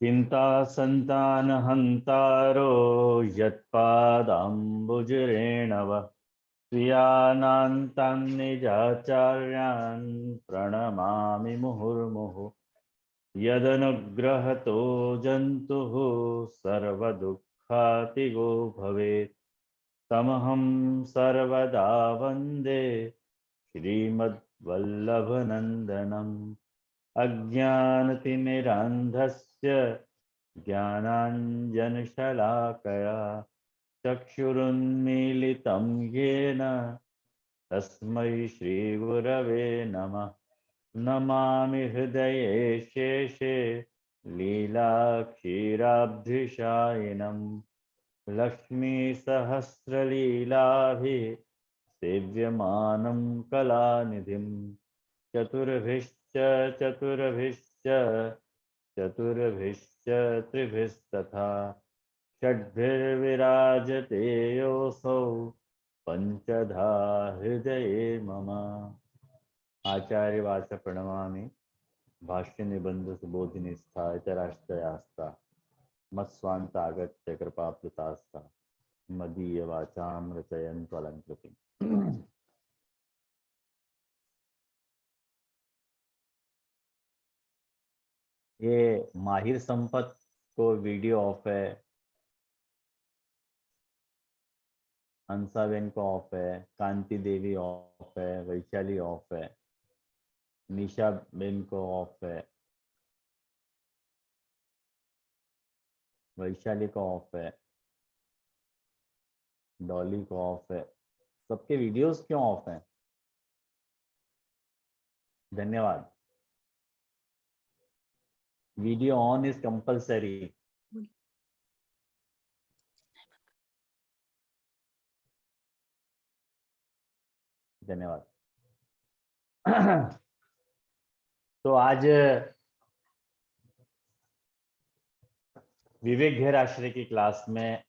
चिंता संतान हंतारो यत्पादाम्बुजरेणव प्रियानान्तान् निजाचार्यान् प्रणमामि मुहुर्मुहुः यदनुग्रहतो जन्तुः सर्वदुःखातिगो भवेत् तमहं सर्वदा वन्दे श्रीमद्वल्लभनन्दनम् अज्ञानतिमिरान्धस्य ज्ञानाञ्जनशलाकया चक्षुरुन्मीलितं येन तस्मै श्रीगुरवे नमः। नमामि हृदये शेषे लीलाक्षीराब्धिशायिनं लक्ष्मीसहस्रलीलाभिः सेव्यमानं कलानिधिं चतुर्भिश्च चतुर्भिश्च चतुर्भिश्च त्रिभिस्तथा षड्भिर्विराजते योऽसौ पंचधा हृदये मम। आचार्यवाच प्रणमामि भाष्य निबंध सुबोधिनी स्थायतराष्ट्रयास्ता मत्स्वान्तागत्य कृपाप्लुतास्ता मदीय वाचाम रचयन्तु अलंकृतिम्। ये माहिर संपत को वीडियो ऑफ है, हंसाबेन को ऑफ है, कांति देवी ऑफ है, वैशाली ऑफ है, निशा बेन को ऑफ है, वैशाली को ऑफ है, डॉली को ऑफ है। सबके वीडियोस क्यों ऑफ हैं? धन्यवाद। Video on is compulsory. धन्यवाद। तो आज विवेक घेर आश्रय की क्लास में,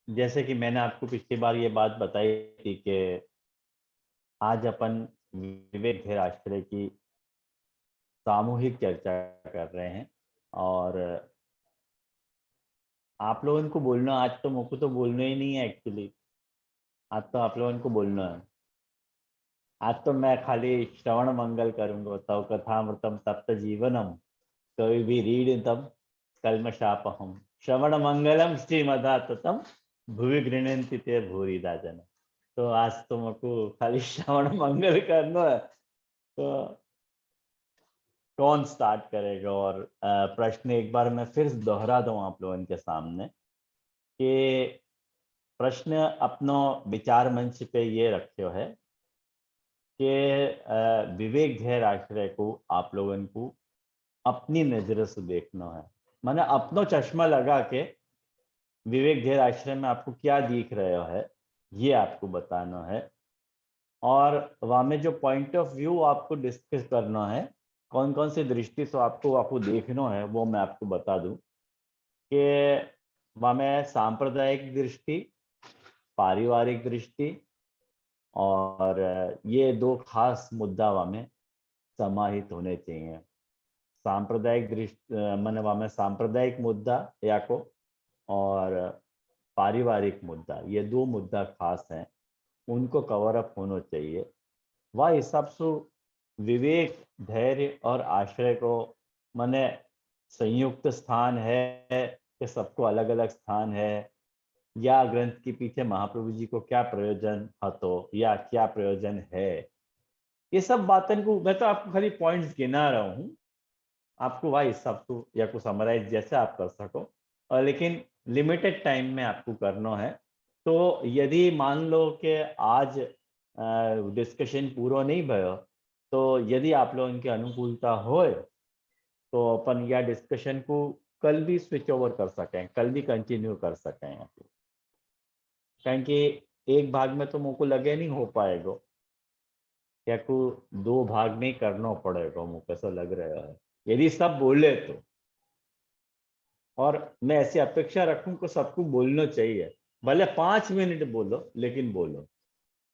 जैसे कि मैंने आपको पिछली बार ये बात बताई थी कि आज अपन विवेक घेर आश्रय की सामूहिक चर्चा कर रहे हैं। और आप लोगों को बोलना, आज तो मुझको तो बोलना ही नहीं है एक्चुअली, आज तो आप लोगों को बोलना है। आज तो मैं खाली श्रवण मंगल करूंगा। तव कथामृतम तप्त जीवनम कवि भी रीड तम कल्मशापहम श्रवण मंगलम श्रीमदाततम भुवि गृह्णन्ति ते भूरिदा जन। तो आज तो मुझको खाली श्रवण मंगल करना है। तो कौन स्टार्ट करेगा? और प्रश्न एक बार मैं फिर दोहरा दूं आप लोगों के सामने कि प्रश्न अपनो विचार मंच पे ये रखे है कि विवेक घेर आश्रय को आप लोगों को अपनी नजर से देखना है। माने अपनो चश्मा लगा के विवेक घेर आश्रय में आपको क्या दिख रहा है ये आपको बताना है। और वहां में जो पॉइंट ऑफ व्यू आपको डिस्कस करना है, कौन कौन सी दृष्टि से आपको देखना है, वो मैं आपको बता दूं कि वहां में सांप्रदायिक दृष्टि, पारिवारिक दृष्टि और ये दो खास मुद्दा वहां में समाहित होने चाहिए। सांप्रदायिक दृष्टि मैंने वहां में सांप्रदायिक मुद्दा या को और पारिवारिक मुद्दा, ये दो मुद्दा खास हैं, उनको कवर अप होना चाहिए। वह हिसाब से विवेक, धैर्य और आश्रय को माने संयुक्त स्थान है कि सबको अलग अलग स्थान है, या ग्रंथ के पीछे महाप्रभु जी को क्या प्रयोजन हतो या क्या प्रयोजन है, ये सब बातों को मैं तो आपको खाली पॉइंट्स गिना रहा हूँ। आपको वह हिसाब से या को समराइज जैसे आप कर सको, और लेकिन लिमिटेड टाइम में आपको करना है। तो यदि मान लो कि आज डिस्कशन पूरा नहीं भयो, तो यदि आप लोगों की अनुकूलता हो तो अपन या डिस्कशन को कल भी स्विच ओवर कर सकें, कल भी कंटिन्यू कर सकें। क्योंकि एक भाग में तो मुझको लगे नहीं हो पाएगा, क्या को दो भाग में करना पड़ेगा, मुझको ऐसा लग रहा है यदि सब बोले तो। और मैं ऐसी अपेक्षा रखूं कि सबको बोलना चाहिए, भले 5 मिनट बोलो लेकिन बोलो।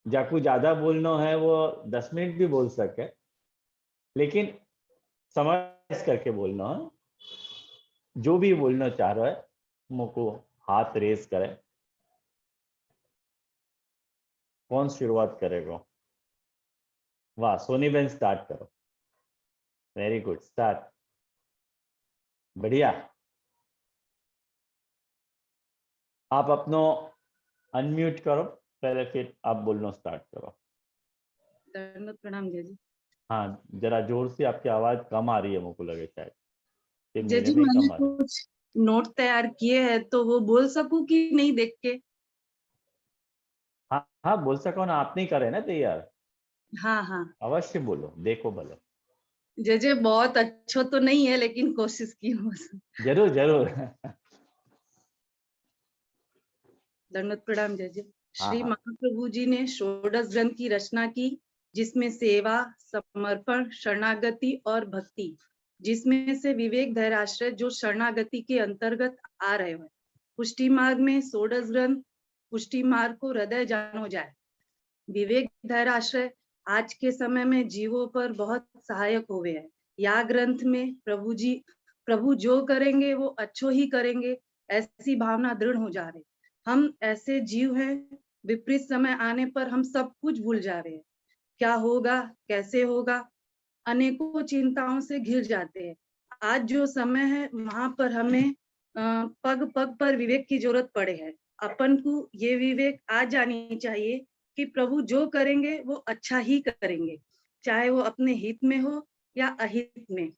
जाको ज्यादा बोलना है वो 10 मिनट भी बोल सके, लेकिन समझ करके बोलना है। जो भी बोलना चाह रहा है मुझको हाथ रेस करे। कौन शुरुआत करेगा? वाह, सोनी बेन स्टार्ट करो। Very good, start. बढ़िया। आप अपनो अनम्यूट करो पहले, फिर आप बोलना स्टार्ट करो। प्रणाम जय जी। हाँ, जरा जोर से, आपकी आवाज कम आ रही है, मुझको लगे शायद जय मेरे जी, में ही मैंने कम आ रही है। कुछ नोट तैयार किए हैं, तो वो बोल सकूं कि नहीं देख के? हाँ हाँ, बोल सको ना, आप नहीं करे ना तैयार? हाँ हाँ। अवश्य बोलो, देखो भले। जय जय, बहुत अच्छा तो नहीं है, लेकिन कोशिश की हूँ। जरूर जरूर। दंडवत प्रणाम जय जय। हाँ श्री हाँ। महाप्रभु जी ने षोडश ग्रंथ की रचना की, जिसमें सेवा, समर्पण, शरणागति और भक्ति, जिसमें से विवेक धैर्याश्रय जो शरणागति के अंतर्गत आ रहे हैं। पुष्टि मार्ग में षोडश ग्रंथ पुष्टि मार्ग को हृदय जानो जाए। विवेक धैर्याश्रय आज के समय में जीवों पर बहुत सहायक हुए हैं। या ग्रंथ में प्रभु जो करेंगे वो अच्छो ही करेंगे, ऐसी भावना दृढ़ हो जा रही। हम ऐसे जीव हैं, विपरीत समय आने पर हम सब कुछ भूल जा रहे हैं। क्या होगा, कैसे होगा, अनेकों चिंताओं से घिर जाते हैं। आज जो समय है, वहां पर हमें पग पग पर विवेक की जरूरत पड़े है। अपन को ये विवेक आज जानी चाहिए कि प्रभु जो करेंगे वो अच्छा ही करेंगे, चाहे वो अपने हित में हो या अहित में।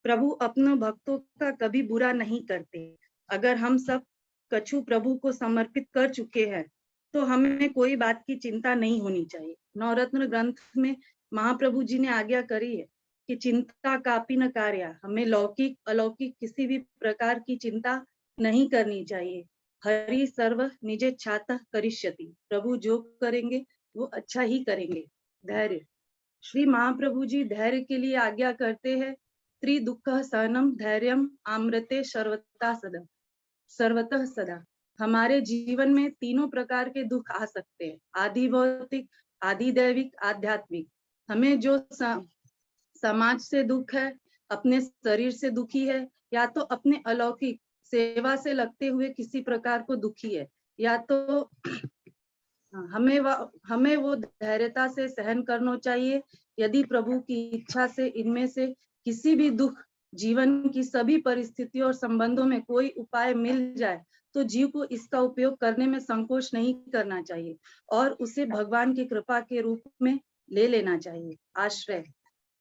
प्रभु अपने भक्तों का कभी बुरा नहीं करते। अगर हम सब कछु प्रभु को समर्पित कर चुके हैं, तो हमें कोई बात की चिंता नहीं होनी चाहिए। नवरत्न ग्रंथ में महाप्रभु जी ने आज्ञा करी है कि चिंता कापी न कार्या। हमें लौकिक अलौकिक किसी भी प्रकार की चिंता नहीं करनी चाहिए। हरि सर्व निजे छाता करिष्यति। प्रभु जो करेंगे वो अच्छा ही करेंगे। धैर्य। श्री महाप्रभु जी धैर्य के लिए आज्ञा करते हैं। त्रिदुःख सहनम धैर्यम आमृते सर्वतः सदा। हमारे जीवन में तीनों प्रकार के दुख आ सकते हैं, आदि भौतिक, आदि दैविक, आध्यात्मिक। हमें जो समाज से दुख है, अपने शरीर से दुखी है, या तो अपने अलौकिक सेवा से लगते हुए किसी प्रकार को दुखी है, या तो हमें वो धैर्यता से सहन करना चाहिए। यदि प्रभु की इच्छा से इनमें से किसी भी दुख, जीवन की सभी परिस्थितियों और संबंधों में कोई उपाय मिल जाए, तो जीव को इसका उपयोग करने में संकोच नहीं करना चाहिए और उसे भगवान की कृपा के रूप में ले लेना चाहिए। आश्रय।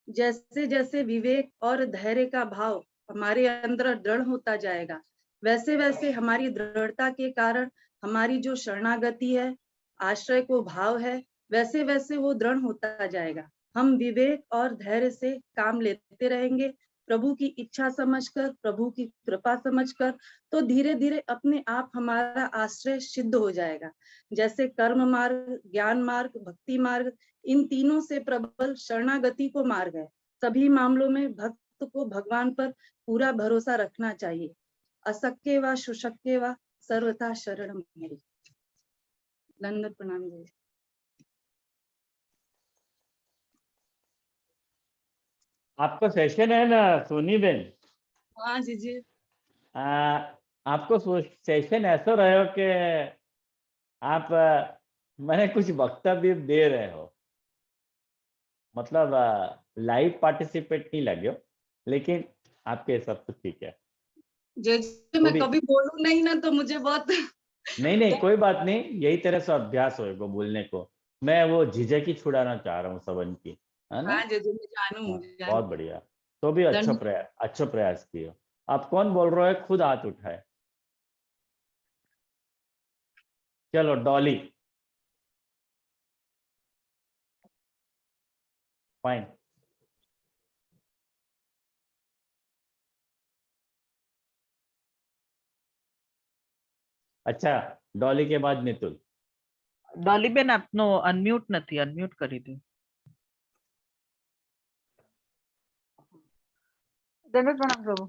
जैसे जैसे विवेक और धैर्य का भाव हमारे अंदर दृढ़ होता जाएगा, वैसे वैसे हमारी दृढ़ता के कारण हमारी जो शरणागति है, आश्रय को भाव है, वैसे वैसे वो दृढ़ होता जाएगा। हम विवेक और धैर्य से काम लेते रहेंगे, प्रभु की इच्छा समझकर, प्रभु की कृपा समझकर, तो धीरे धीरे अपने आप हमारा आश्रय सिद्ध हो जाएगा। जैसे कर्म मार्ग, ज्ञान मार्ग, भक्ति मार्ग, इन तीनों से प्रबल शरणागति को मार्ग है। सभी मामलों में भक्त को भगवान पर पूरा भरोसा रखना चाहिए। अशक्य व सुशक्य व सर्वथा शरणम मेरी। दंडवत प्रणाम जी। आपको सेशन है ना सोनी बेन? हाँ जी जी। आपको सेशन ऐसा रहे हो कि आप मैंने कुछ वक्तव्य दे रहे हो, मतलब लाइव पार्टिसिपेट नहीं लगे हो, लेकिन आपके हिसाब से ठीक है। जैसे वो मैं भी कभी बोलूं नहीं ना, तो मुझे बहुत नहीं नहीं, कोई बात नहीं, यही तरह से अभ्यास होएगा बोलने को। मैं वो झिझक ही छुड़ाना चाह रहा हूँ सबन की, है ना? हाँ जी जी, मैं जानू हाँ, बहुत बढ़िया। तो भी दंड। अच्छा प्रयास किए। आप कौन बोल रहे हो? खुद हाथ उठाए। चलो डॉली। फाइन। अच्छा, डॉली के बाद मितुल। डॉली बेन आपनो अनम्यूट નથી, अनम्यूट કરી દો। दंडवत प्रणाम प्रभु।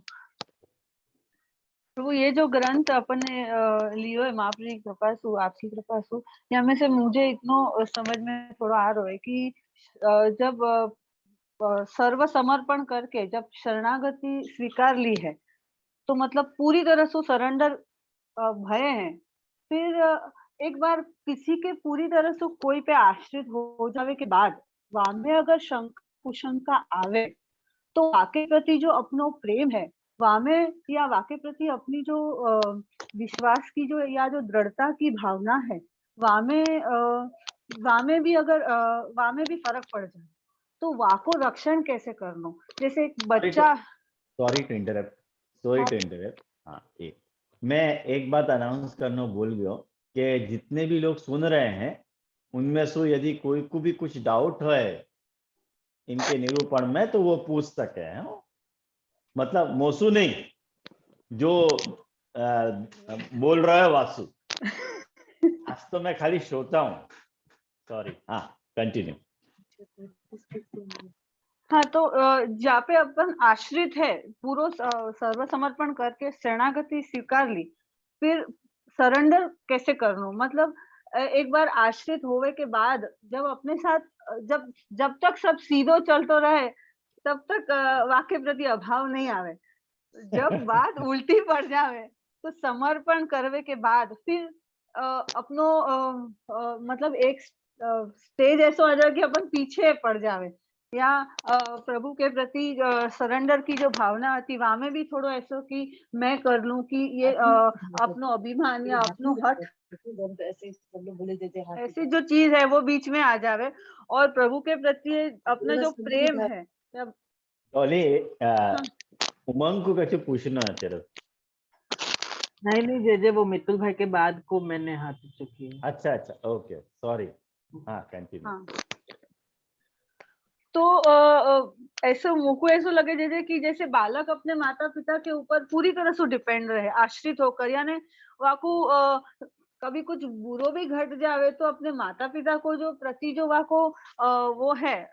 प्रभु, ये जो ग्रंथ अपन ने लियो है महाप्रभु की कृपा सु, आपकी कृपा सु, या में से मुझे इतनो समझ में थोड़ा आ रहा है कि जब सर्व समर्पण करके जब शरणागति स्वीकार ली है, तो मतलब पूरी तरह से सरेंडर भय है। फिर एक बार किसी के पूरी तरह से कोई पे आश्रित हो जावे के बाद वामे अगर कुशंका आवे तो वाके प्रति जो अपनो प्रेम है वामे या वाके प्रति अपनी जो विश्वास की जो या जो दृढ़ता की भावना है वामे भी अगर वामे भी फर्क पड़ जाए तो वाको रक्षण कैसे करनो। जैसे एक बच्चा सॉरी टू इंटरप्ट। हाँ, एक मैं एक बात अनाउंस करना भूल गया कि जितने भी लोग सुन रहे हैं उनमें से यदि कोई को भी कुछ डाउट है इनके निरूपण में तो वो पूछ सके हैं। मतलब मोसू नहीं, जो बोल रहा है वासु। आज तो मैं खाली श्रोता हूँ, सॉरी। हाँ, कंटिन्यू। हाँ, तो जहाँ पे अपन आश्रित है पूरा सर्वसमर्पण करके शरणागति स्वीकार ली, फिर सरेंडर कैसे करनो। मतलब एक बार आश्रित होवे के बाद जब अपने साथ जब तक सब सीधो चलतो रहे तब तक वाक्य प्रति अभाव नहीं आवे। जब बात उल्टी पड़ जावे तो समर्पण करवे के बाद फिर अपनो मतलब एक स्टेज ऐसा आ जाए कि अपन पीछे पड़ जावे या प्रभु के प्रति सरेंडर की जो भावना आती वहां में भी थोड़ा ऐसा कि मैं कर लूं कि ये अपनो अभिमान या अपनो हट ऐसी जो चीज है वो बीच में आ जावे और प्रभु के प्रति अपना जो प्रेम है उमंग को कैसे पूछना है तेरा? नहीं जे वो मित्तल भाई के बाद को मैंने हाथ चुकी है। अच्छा, ओके, सॉरी। हाँ, कंटिन्यू। हाँ। तो ऐसे मुझको ऐसा लगे जैसे कि जैसे बालक अपने माता पिता के ऊपर पूरी तरह से डिपेंड रहे आश्रित होकर, यानी वाकू कभी कुछ बुरो भी घट जावे तो अपने माता पिता को जो प्रति जो वाको वो है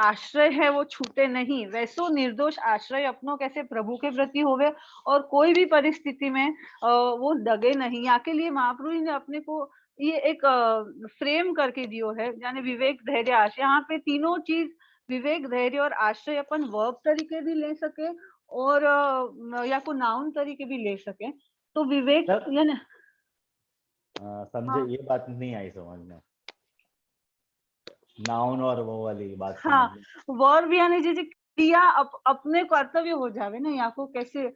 आश्रय है वो छूटे नहीं। वैसो निर्दोष आश्रय अपनों कैसे प्रभु के प्रति होवे और कोई भी परिस्थिति में वो डगे नहीं। या के लिए महाप्रभु ने अपने को ये एक फ्रेम करके दियो है, यानी विवेक धैर्य आश्रय। यहाँ पे तीनों चीज विवेक धैर्य और आश्रय अपन वर्ब तरीके भी ले सके और या को नाउन तरीके भी ले सके। तो विवेक यानी समझे। हाँ। ये बात नहीं आई समझ में, नाउन और वो वाली बात। हाँ, वर्ब यानी जैसे क्रिया अपने कर्तव्य हो जावे ना, या को कैसे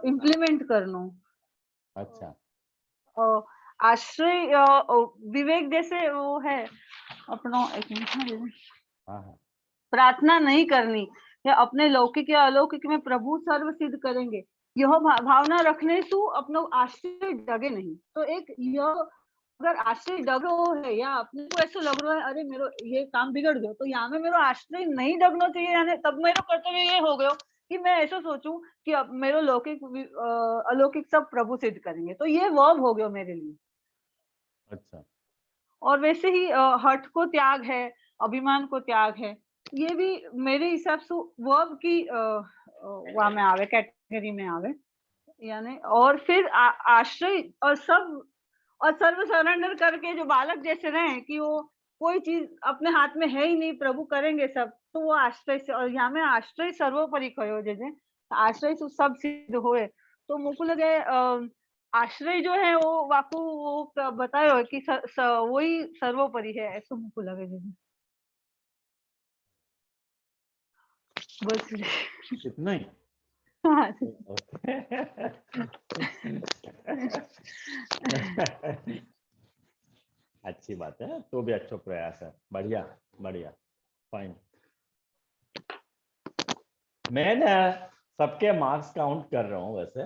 इम्प्लीमेंट करनो। अच्छा, आश्रय विवेक जैसे वो है अपनो एक मिनट। हाँ, प्रार्थना नहीं करनी या अपने लौकिक या अलौकिक में प्रभु सर्व सिद्ध करेंगे, यह भावना रखने से अपनो आश्रय डगे नहीं। तो एक यह अगर आश्रय डगो है या अपने को ऐसा लग रहा है अरे मेरो ये काम बिगड़ गया, तो यहाँ में मेरो आश्रय नहीं डगना चाहिए। यानी तब मेरो कर्तव्य ये हो गयो कि मैं ऐसा सोचूं कि अब मेरो लौकिक अलौकिक सब प्रभु सिद्ध करेंगे, तो ये वर्ब हो गया मेरे लिए। अच्छा। और वैसे ही हठ को त्याग है, अभिमान को त्याग है, ये भी मेरे हिसाब से वर्ब की वहां में आवे, कैटेगरी में आवे। यानी और फिर आश्रय और सर्व सरेंडर करके जो बालक जैसे रहे कि वो कोई चीज अपने हाथ में है ही नहीं, प्रभु करेंगे सब, तो वो आश्रय से। और यहाँ में आश्रय सर्वोपरि कहो जैसे आश्रय से सब सिद्ध होए, तो मुझको लगे आश्रय जो है वो वाकू वो बताए हो कि वही सर्वोपरि है, ऐसा मुझको लगे जैसे। बस इतना ही। हाँ। अच्छी बात है, तो भी अच्छा प्रयास है। बढ़िया बढ़िया, फाइन। मैं ना सबके मार्क्स काउंट कर रहा हूँ वैसे,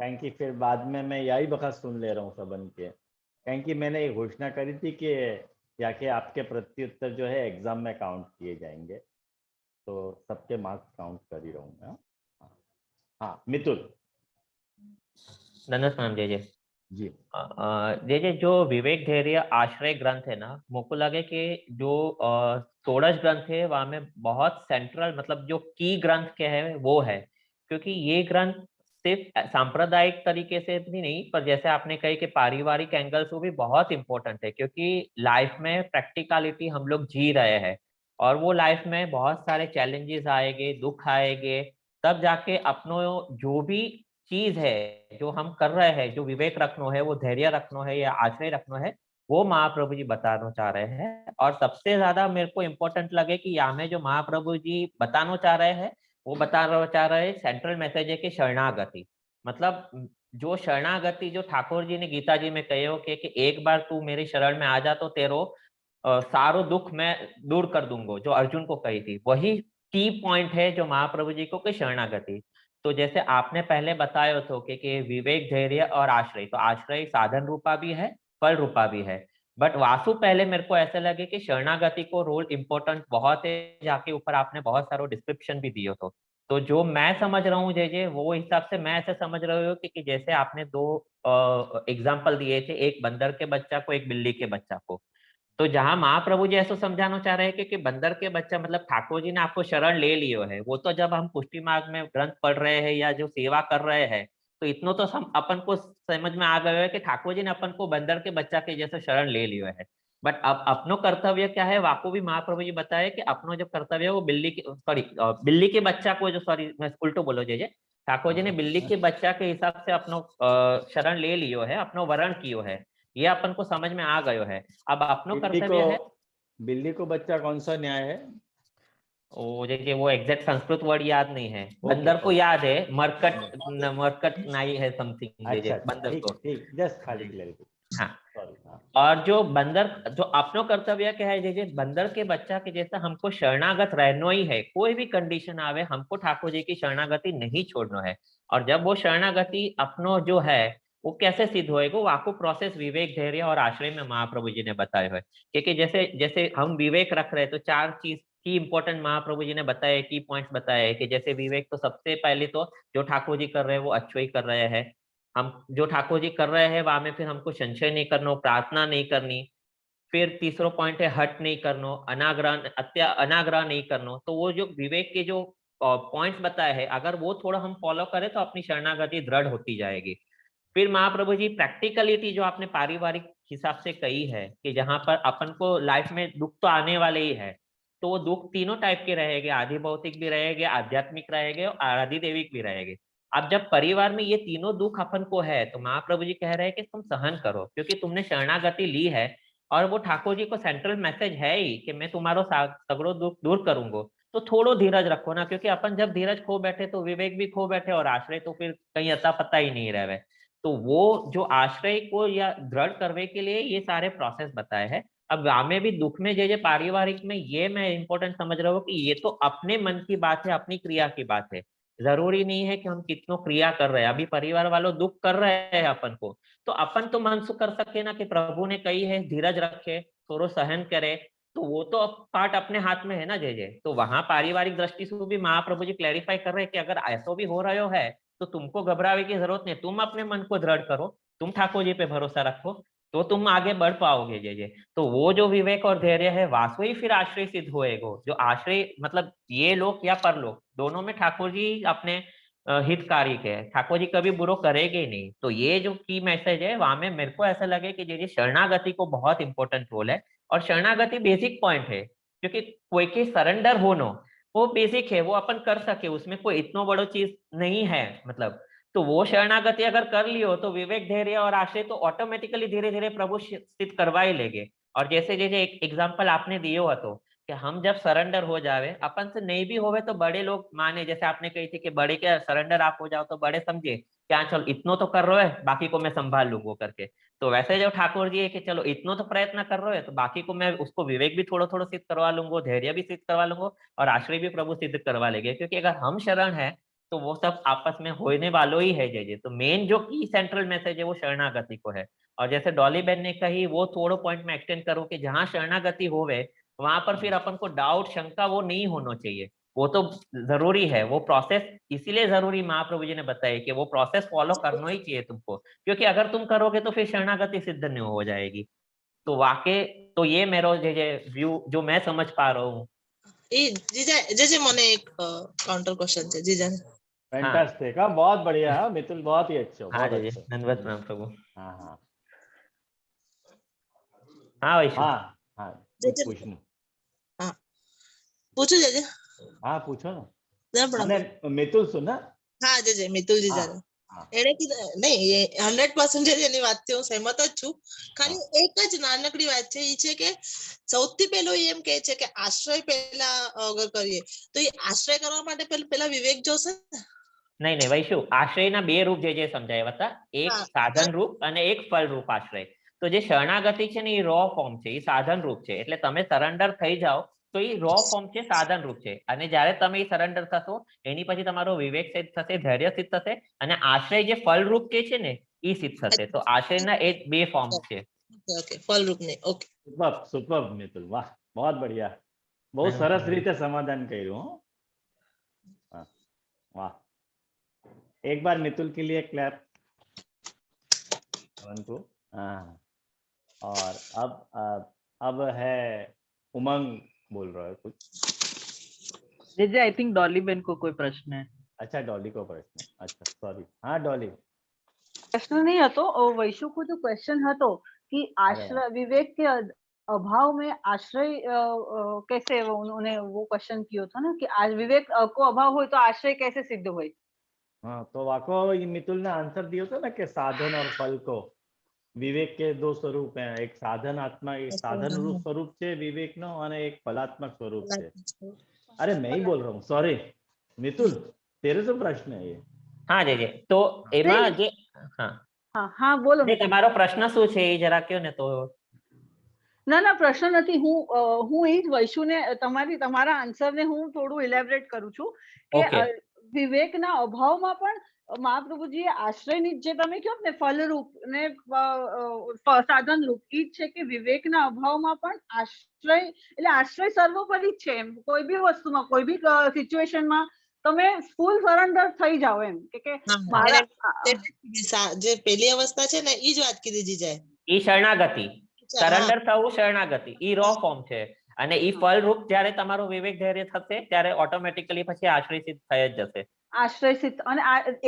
थैंक यू। फिर बाद में मैं यही बखत सुन ले रहा हूँ सबन के, क्योंकि मैंने ये घोषणा करी थी कि या कि आपके प्रत्युत्तर जो है एग्जाम में काउंट किए जाएंगे, तो सबके मार्क्स काउंट कर ही रहूंगा। हाँ, मितुल। नमस्कार जय जय जी। जय जो विवेक धैर्य आश्रय ग्रंथ है ना, मुझको लगे कि जो षोडश ग्रंथ है वहां में बहुत सेंट्रल मतलब जो की ग्रंथ के है वो है, क्योंकि ये ग्रंथ सिर्फ सांप्रदायिक तरीके से भी नहीं, पर जैसे आपने कही कि पारिवारिक एंगल से भी बहुत इंपॉर्टेंट है, क्योंकि लाइफ में प्रैक्टिकलिटी हम लोग जी रहे हैं और वो लाइफ में बहुत सारे चैलेंजेस आएंगे, दुख आएंगे, तब जाके अपनो जो भी चीज है जो हम कर रहे हैं, जो विवेक रखनो है, वो धैर्य रखनो है या आश्रय रखनो है, वो महाप्रभु जी बताना चाह रहे हैं। और सबसे ज्यादा मेरे को इम्पोर्टेंट लगे कि यहाँ में जो महाप्रभु जी बताना चाह रहे हैं, वो बताना चाह रहे हैं सेंट्रल मैसेज है कि शरणागति, मतलब जो शरणागति जो ठाकुर जी ने गीता जी में कहे हो कि एक बार तू मेरी शरण में आ जा तो तेरो सारो दुख मैं दूर कर दूंगा, जो अर्जुन को कही थी, वही की पॉइंट है जो महाप्रभु जी को कि शरणागति। तो जैसे आपने पहले बताया तो कि विवेक, धैर्य और आश्रय, तो आश्रय साधन रूपा भी है, फल रूपा भी है। बट वासु पहले मेरे को ऐसा लगे कि शरणागति को रोल इम्पोर्टेंट बहुत है, जाके ऊपर आपने बहुत सारा डिस्क्रिप्शन भी दियो तो जो मैं समझ रहा हूँ जे वो हिसाब से मैं ऐसे समझ रहा हूँ कि जैसे आपने दो एग्जाम्पल दिए थे, एक बंदर के बच्चा को, एक बिल्ली के बच्चा को। तो जहां महाप्रभु जी ऐसा समझाना चाह रहे हैं कि बंदर के बच्चा मतलब ठाकुर जी ने आपको शरण ले लियो है, वो तो जब हम पुष्टि मार्ग में ग्रंथ पढ़ रहे हैं या जो सेवा कर रहे हैं, तो इतनो तो अपन को समझ में आ गया है कि ठाकुर जी ने अपन को बंदर के बच्चा के जैसे शरण ले लियो है। बट अब अपनो कर्तव्य क्या है, वाको भी महाप्रभु जी बताए कि अपनो जो कर्तव्य है वो बिल्ली के बच्चा को, जो सॉरी मैं उल्टो बोलो जे ठाकुर जी ने बिल्ली के बच्चा के हिसाब से अपनो शरण ले लियो है, अपनो वरण कियो है, ये अपन को समझ में आ गयो है। अब अपनो कर्तव्य है, बिल्ली को बच्चा कौन सा न्याय है? वो देखिए वो एग्जैक्ट संस्कृत वर्ड याद नहीं है, बंदर को याद है मरकट नाई है समथिंग, अच्छा, बंदर को। ठीक, जस्ट खाली क्लैरिटी। हाँ, सॉरी। हाँ, और जो बंदर, जो अपनो कर्तव्य क्या है, जैसे बंदर के बच्चा के जैसा हमको शरणागत रहना ही है, कोई भी कंडीशन आवे हमको ठाकुर जी की शरणागति नहीं छोड़ना है। और जब वो शरणागति अपनो जो है वो कैसे सिद्ध होएगा, वो आपको प्रोसेस विवेक, धैर्य और आश्रय में महाप्रभु जी ने बताए हुए। क्योंकि जैसे जैसे हम विवेक रख रहे हैं तो चार चीज की इंपॉर्टेंट महाप्रभु जी ने बताए, की पॉइंट्स बताए कि जैसे विवेक तो सबसे पहले तो जो ठाकुर जी कर रहे हैं वो अच्छो ही कर रहे हैं, हम जो ठाकुर जी कर रहे हैं वहां में फिर हमको संशय नहीं करना, प्रार्थना नहीं करनी। फिर तीसरा पॉइंट है हट नहीं करना, अनाग्रह नहीं करना। तो वो जो विवेक के जो पॉइंट्स बताए हैं, अगर वो थोड़ा हम फॉलो करें तो अपनी शरणागति दृढ़ होती जाएगी। फिर महाप्रभु जी प्रैक्टिकलिटी जो आपने पारिवारिक हिसाब से कही है कि जहां पर अपन को लाइफ में दुख तो आने वाले ही है, तो वो दुख तीनों टाइप के रहेंगे, आदि भौतिक भी रहेंगे, आध्यात्मिक रहेंगे और आदि देविक भी रहेंगे। अब जब परिवार में ये तीनों दुख अपन को है तो महाप्रभु जी कह रहे हैं कि तुम सहन करो, क्योंकि तुमने शरणागति ली है। और वो ठाकुर जी को सेंट्रल मैसेज है ही कि मैं तुम्हारो सगड़ो दुख दूर करूंगा। तो थोड़ो धीरज रखो ना, क्योंकि अपन जब धीरज खो बैठे तो विवेक भी खो बैठे और आश्रय तो फिर कहीं अता पता ही नहीं रहे। तो वो जो आश्रय को या दृढ़ करने के लिए ये सारे प्रोसेस बताए हैं। अब में भी दुख में जैसे पारिवारिक में ये मैं इंपॉर्टेंट समझ रहा हूँ कि ये तो अपने मन की बात है, अपनी क्रिया की बात है। जरूरी नहीं है कि हम कितनों क्रिया कर रहे हैं। अभी परिवार वालों दुख कर रहे हैं अपन को, तो अपन तो मन से कर सके ना कि प्रभु ने कही है धीरज रखे, थोड़ा सहन करे। तो वो तो पार्ट अपने हाथ में है ना जय जय। तो वहां पारिवारिक दृष्टि से भी महाप्रभु जी क्लैरिफाई कर रहे हैं कि अगर ऐसा भी हो रहा है तो तुमको घबराने की जरूरत नहीं, तुम अपने मन को दृढ़ करो, तुम ठाकुर जी पे भरोसा रखो, तो तुम आगे बढ़ पाओगे जय जय। तो वो जो विवेक और धैर्य है वास्तव ही फिर आश्रय सिद्ध होएगा। जो आश्रय मतलब ये लोग या परलोक दोनों में ठाकुर जी अपने हितकारी के हैं, ठाकुर जी कभी बुरो करेंगे ही नहीं। तो ये जो की मैसेज है वहां में मेरे को ऐसा लगे कि जय शरणागति को बहुत इंपॉर्टेंट रोल है। और शरणागति बेसिक पॉइंट है, क्योंकि कोई के सरेंडर होनो वो बेसिक है, वो अपन कर सके, उसमें कोई इतना बड़ो चीज नहीं है मतलब। तो वो शरणागति अगर कर लियो तो विवेक, धैर्य और आश्रय तो ऑटोमेटिकली धीरे धीरे प्रभु सिद्ध करवा ही लेंगे। और जैसे जैसे एक एग्जाम्पल आपने दियो હતો कि हम जब सरेंडर हो जावे, अपन से नहीं भी होवे तो बड़े लोग माने, जैसे आपने कही थी कि बड़े क्या सरेंडर आप हो जाओ तो बड़े समझे क्या चल इतनो तो कर रहे है, बाकी को मैं संभाल लूंगा करके। तो वैसे जो ठाकुर जी है कि चलो इतनो तो प्रयत्न कर रहे हो तो बाकी को मैं उसको विवेक भी थोड़ा थोड़ा सिद्ध करवा लूंगा, धैर्य भी सिद्ध करवा लूंगा और आश्रय भी प्रभु सिद्ध करवा लेंगे। क्योंकि अगर हम शरण है तो वो सब आपस में होने वालों ही है जय। तो मेन जो की सेंट्रल मैसेज है वो शरणागति को है। और जैसे डॉली बहन ने कही वो थोड़ा पॉइंट में एक्सटेंड करो कि जहां शरणागति होवे वहां पर फिर अपन को डाउट शंका वो नहीं होना चाहिए, वो तो जरूरी है वो प्रोसेस। इसीलिए जरूरी महाप्रभु जी ने बताया कि वो प्रोसेस फॉलो करना ही चाहिए तुमको, क्योंकि अगर तुम करोगे तो फिर शरणागति सिद्ध नहीं हो जाएगी। तो वाकई तो ये मेरा व्यू जो मैं समझ पा रहा हूँ। जीजा मने एक काउंटर क्वेश्चन है जीजा। फैंटास्टिक, हाँ बहुत बढ़िया है मितुल, बहुत ही अच्छे हो, हाँ बहुत जी अच्छे। धन्यवाद प्रभु। हाँ हाँ हाँ वैश्व हाँ हाँ, एक पूछनी। हाँ पूछो जीजा। हाँ पूछो ना। ના પણ मैंने मितुल सुना હા જે મિતુલજી हाँ, જાણે हाँ, એને કીધું નહીં એ 100% એની વાતથી હું સહેમત જ છું. ખાલી એક જ નાનકડી વાત છે એ છે કે સૌથી પહેલું એ એમ કહે છે કે આશ્રય પહેલા અગર કરીએ તો એ આશ્રય કરવા માટે પેલા વિવેક જોશે ને. નહીં નહીં વૈશુ, આશ્રયના બે રૂપ જે સમજાયા હતા, એક હા. સાધન રૂપ અને એક ફળ રૂપ આશ્રય. તો જે શરણાગતિ છે ને એ રો ફોર્મ છે, એ સાધન રૂપ છે. એટલે તમે સરેન્ડર થઈ જાઓ તો એ રો ફોર્મ છે, સાધન રૂપ છે. અને જ્યારે તમે એ સરેન્ડર થશો એની પછી તમારો વિવેક સિદ્ધ થશે, ધૈર્ય સિદ્ધ થશે, અને આશ્રય જે ફળ રૂપ કે છે ને એ સિદ્ધ થશે. તો આશ્રયના એ બે ફોર્મ છે. ઓકે ફલરૂપ નહીં. ઓકે सुपर सुपर मितुल, वाह बहुत बढ़िया, बहुत सरस रीते समाधान કર્યું હો. हाँ, वाह, एक बार मितुल के लिए क्लैप को. हाँ, और अब है उमंग बोल रहा है कुछ. जी आई थिंक डॉली बेन को कोई प्रश्न है. अच्छा डॉली को प्रश्न, अच्छा सॉरी. हाँ डॉली. प्रश्न नहीं હતો, वैशु को जो क्वेश्चन હતો कि आश्रय विवेक के अभाव में आश्रय कैसे उन्होंने वो क्वेश्चन किया था ना कि आज विवेक को अभाव हो तो आश्रय कैसे सिद्ध हो. हाँ तो वाको मितुल ने आंसर दिया था ना कि साधन और फल को विवेक के दो स्वरूप हैं, एक साधन आत्मा, एक साधन रूप स्वरूप છે विवेक નો, અને એક ફલાત્મક સ્વરૂપ છે. अरे मैं ही बोल रहा हूँ, सॉरी मितुल, तेरे तो प्रश्न है ये. હા જે તો એમાં જે હા હા હા બોલો. તમારો પ્રશ્ન શું છે એ જરા કહો ને. તો ના પ્રશ્ન નથી, હું એ જ વૈશુને તમારા આન્સરને હું થોડું ઇલેબરેટ કરું છું કે વિવેકના અભાવમાં પણ મહાપ્રભુજીએ આશ્રયની જે તમે કહો ને ફલરૂપ ને સાધન રૂપ એ જ છે કે વિવેકના અભાવમાં પણ આશ્રય એટલે આશ્રય સર્વોપરી જ છે. એમ કોઈ બી વસ્તુમાં કોઈ બી સિચ્યુએશનમાં તમે ફૂલ સરેન્ડર થઈ જાઓ એમ કે મારા જે પહેલી અવસ્થા છે ને એ જ વાત કીધી જીજાએ, એ શરણાગતિ, સરેન્ડર થવું શરણાગતિ, ઈ રો ફોર્મ છે. અને ઈ ફળ રૂપ જ્યારે તમારો વિવેક ધૈર્ય થશે ત્યારે ઓટોમેટિકલી પછી આશ્રય સિદ્ધ થઈ જ જશે. આશ્રય સિદ્ધ, અને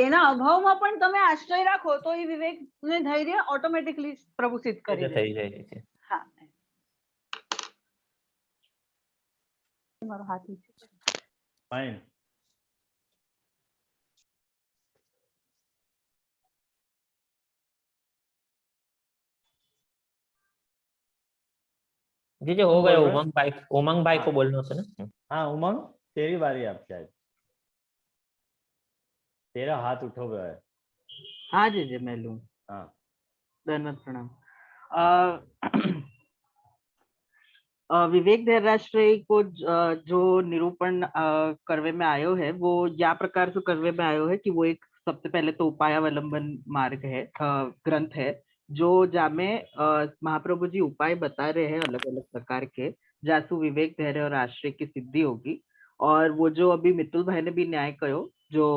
એના અભાવમાં પણ તમે આશ્રય રાખો તો એ વિવેક ને ધૈર્ય ઓટોમેટિકલી પ્રભુ સિદ્ધ કરી દે. થઈ જાય છે. હા તમારો હાથ નીચે. फाइन. जी हो गया. उमंग भाई को बोलना है ना. हाँ उमंग, तेरी बारी अब शायद, तेरा हाथ उठो गया है. हाँ जी मैं लूँ. हाँ धन्यवाद प्रणाम. विवेक धैर्याश्रय को जो निरूपण करवे में आयो है वो या प्रकार से करवे में आयो है कि वो एक सबसे पहले तो उपायावलंबन मार्ग है, ग्रंथ है, जो जामे महाप्रभु जी उपाय बता रहे हैं अलग अलग प्रकार के, जासु विवेक धैर्य और आश्रय की सिद्धि होगी. और वो जो अभी मितुल भाई ने भी न्याय कहो, जो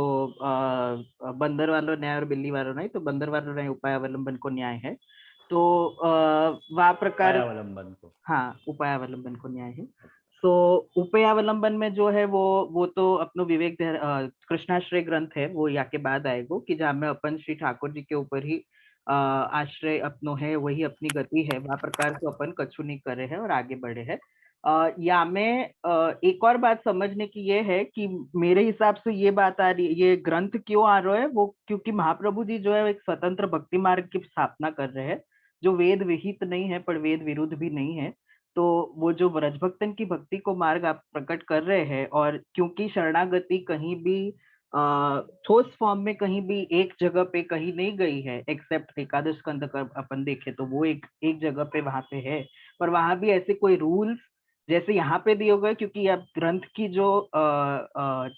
बंदर वालों न्याय और बिल्ली वालों नहीं, तो बंदर वालों न्याय उपायावलंबन को न्याय है. तो वह प्रकार उपायावलंबन को, हाँ उपायावलंबन को न्याय है. तो उपायावलंबन में जो है वो तो अपनो विवेक कृष्णाश्रय ग्रंथ है, वो या के बाद आएगा कि जहाँ में अपन श्री ठाकुर जी के ऊपर ही आश्रय अपनो है, वही अपनी गति है, वह प्रकार से अपन कछु नहीं करे है और आगे बढ़े है. या में एक और बात समझने की ये है कि मेरे हिसाब से ये बात आ रही, ये ग्रंथ क्यों आ रहा है, वो क्योंकि महाप्रभु जी जो है एक स्वतंत्र भक्ति मार्ग की स्थापना कर रहे हैं, जो वेद विहित नहीं है पर वेद विरुद्ध भी नहीं है. तो वो जो ब्रजभक्तन की भक्ति को मार्ग आप प्रकट कर रहे हैं, और क्योंकि शरणागति कहीं भी ठोस फॉर्म में कहीं भी एक जगह पे कहीं नहीं गई है, एक्सेप्ट एकादश स्कंद का अपन देखे तो वो एक जगह पे वहां पे है, पर वहां भी ऐसे कोई रूल्स जैसे यहाँ पे दिए गए, क्योंकि अब ग्रंथ की जो